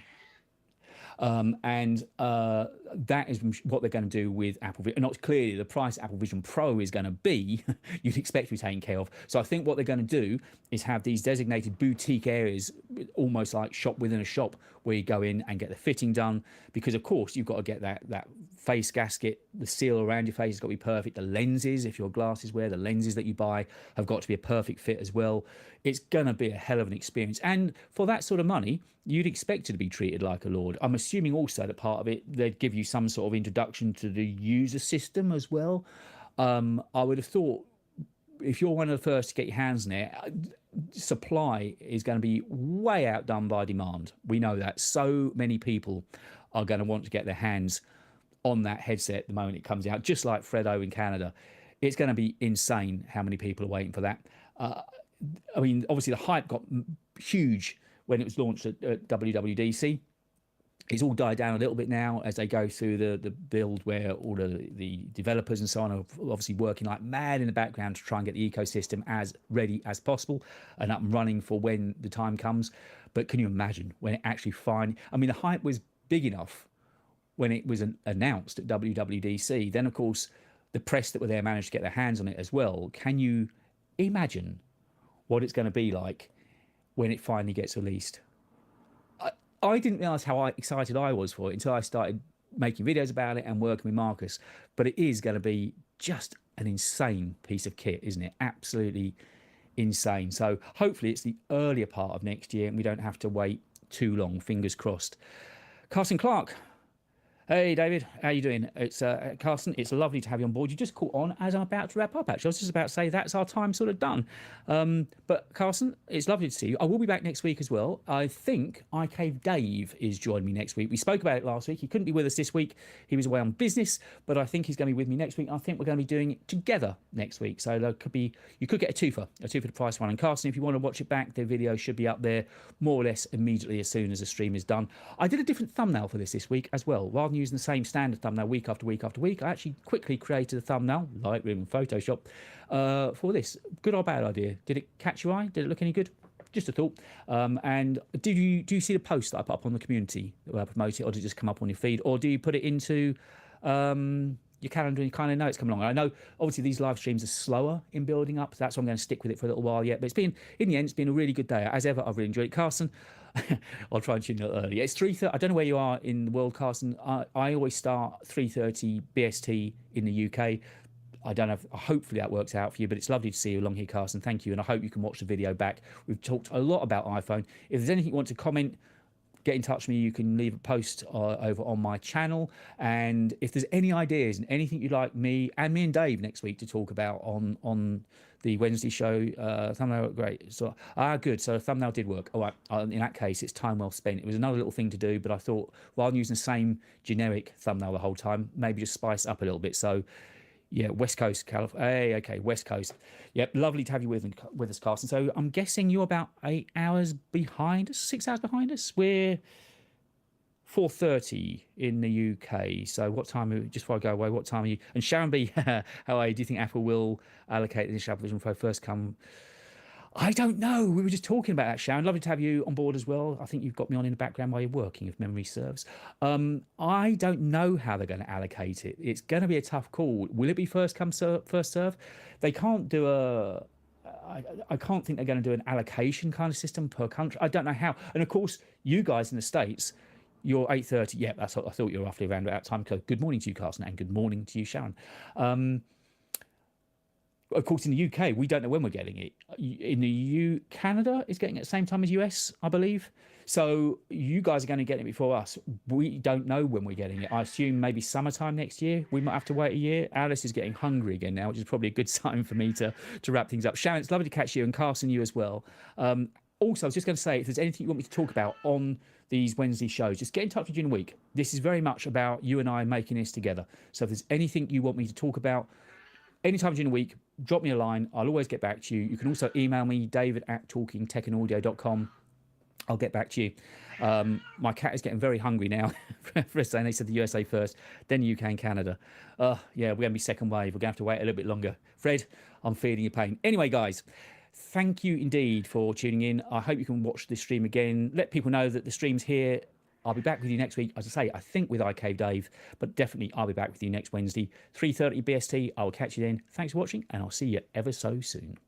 That is what they're going to do with Apple Vision. Not clearly the price Apple Vision Pro is going to be, you'd expect to be taken care of. So I think what they're going to do is have these designated boutique areas, almost like shop within a shop, where you go in and get the fitting done. Because of course you've got to get that face gasket, the seal around your face has got to be perfect. The lenses, if your glasses wear, the lenses that you buy have got to be a perfect fit as well. It's going to be a hell of an experience. And for that sort of money, you'd expect it to be treated like a lord. I'm assuming also that part of it, they'd give you some sort of introduction to the user system as well. I would have thought if you're one of the first to get your hands on it, supply is going to be way outdone by demand. We know that. So many people are going to want to get their hands on that headset the moment it comes out, just like Fredo in Canada. It's going to be insane how many people are waiting for that. I mean, obviously the hype got huge when it was launched at WWDC. It's all died down a little bit now as they go through the build where all the developers and so on are obviously working like mad in the background to try and get the ecosystem as ready as possible and up and running for when the time comes. But can you imagine when it actually finally, I mean, the hype was big enough when it was announced at WWDC. Then, of course, the press that were there managed to get their hands on it as well. Can you imagine what it's going to be like when it finally gets released? I didn't realize how excited I was for it until I started making videos about it and working with Marcus. But it is going to be just an insane piece of kit, isn't it? Absolutely insane. So hopefully it's the earlier part of next year and we don't have to wait too long. Fingers crossed. Carson Clark. Hey David, how you doing? It's Carson. It's lovely to have you on board. You just caught on as I'm about to wrap up. Actually, I was just about to say that's our time sort of done. But Carson, it's lovely to see you. I will be back next week as well. I think iCave Dave is joining me next week. We spoke about it last week. He couldn't be with us this week. He was away on business, but I think he's going to be with me next week. I think we're going to be doing it together next week. So there could be, you could get a two for the price of one. And Carson, if you want to watch it back, the video should be up there more or less immediately as soon as the stream is done. I did a different thumbnail for this week as well. Rather than using the same standard thumbnail week after week after week, I actually quickly created a thumbnail, Lightroom and Photoshop, for this. Good or bad idea? Did it catch your eye? Did it look any good? Just a thought. And do you see the post that I put up on the community where I promote it, or did it just come up on your feed, or do you put it into your calendar and you kind of know it's coming along? I know obviously these live streams are slower in building up, so that's why I'm going to stick with it for a little while yet. But it's been, in the end, it's been a really good day. As ever, I've really enjoyed it. Carson, I'll try and tune it early. It's 3:30. I don't know where you are in the world, Carson. I always start 3:30 BST in the UK. I don't know. Hopefully that works out for you, but it's lovely to see you along here, Carson. Thank you, and I hope you can watch the video back. We've talked a lot about iPhone. If there's anything you want to comment, get in touch with me. You can leave a post over on my channel, and if there's any ideas and anything you'd like me and Dave next week to talk about on the Wednesday show, thumbnail, great. So good. So the thumbnail did work. All right. In that case, it's time well spent. It was another little thing to do, but I thought rather than using the same generic thumbnail the whole time, maybe just spice it up a little bit. So yeah, West Coast, California. Hey, okay, West Coast. Yep, lovely to have you with us, Carson. So I'm guessing you're about 8 hours behind us, 6 hours behind us. We're 4:30 in the UK. So what time, just before I go away, what time are you? And Sharon B, how are you? Do you think Apple will allocate the initial Apple Vision Pro first come? I don't know. We were just talking about that, Sharon. Lovely to have you on board as well. I think you've got me on in the background while you're working, if memory serves. I don't know how they're going to allocate it. It's going to be a tough call. Will it be first come, first serve? They can't do a... I can't think they're going to do an allocation kind of system per country. I don't know how. And of course, you guys in the States, you're 8:30. Yeah, that's what I thought you were roughly around about time. Good morning to you, Carson, and good morning to you, Sharon. Of course, in the UK, we don't know when we're getting it. In the Canada is getting it at the same time as US, I believe. So you guys are going to get it before us. We don't know when we're getting it. I assume maybe summertime next year. We might have to wait a year. Alice is getting hungry again now, which is probably a good sign for me to wrap things up. Sharon, it's lovely to catch you, and Carson, you as well. Also, I was just going to say, if there's anything you want me to talk about on these Wednesday shows, just get in touch with you in a week. This is very much about you and I making this together. So if there's anything you want me to talk about, anytime during the week, drop me a line. I'll always get back to you. You can also email me, david@talkingtechandaudio.com. I'll get back to you. My cat is getting very hungry now. First saying they said the USA first, then UK and Canada. Yeah, we're going to be second wave. We're going to have to wait a little bit longer. Fred, I'm feeling your pain. Anyway, guys, thank you indeed for tuning in. I hope you can watch this stream again. Let people know that the stream's here. I'll be back with you next week. As I say, I think with iCave Dave, but definitely I'll be back with you next Wednesday, 3:30 BST. I will catch you then. Thanks for watching, and I'll see you ever so soon.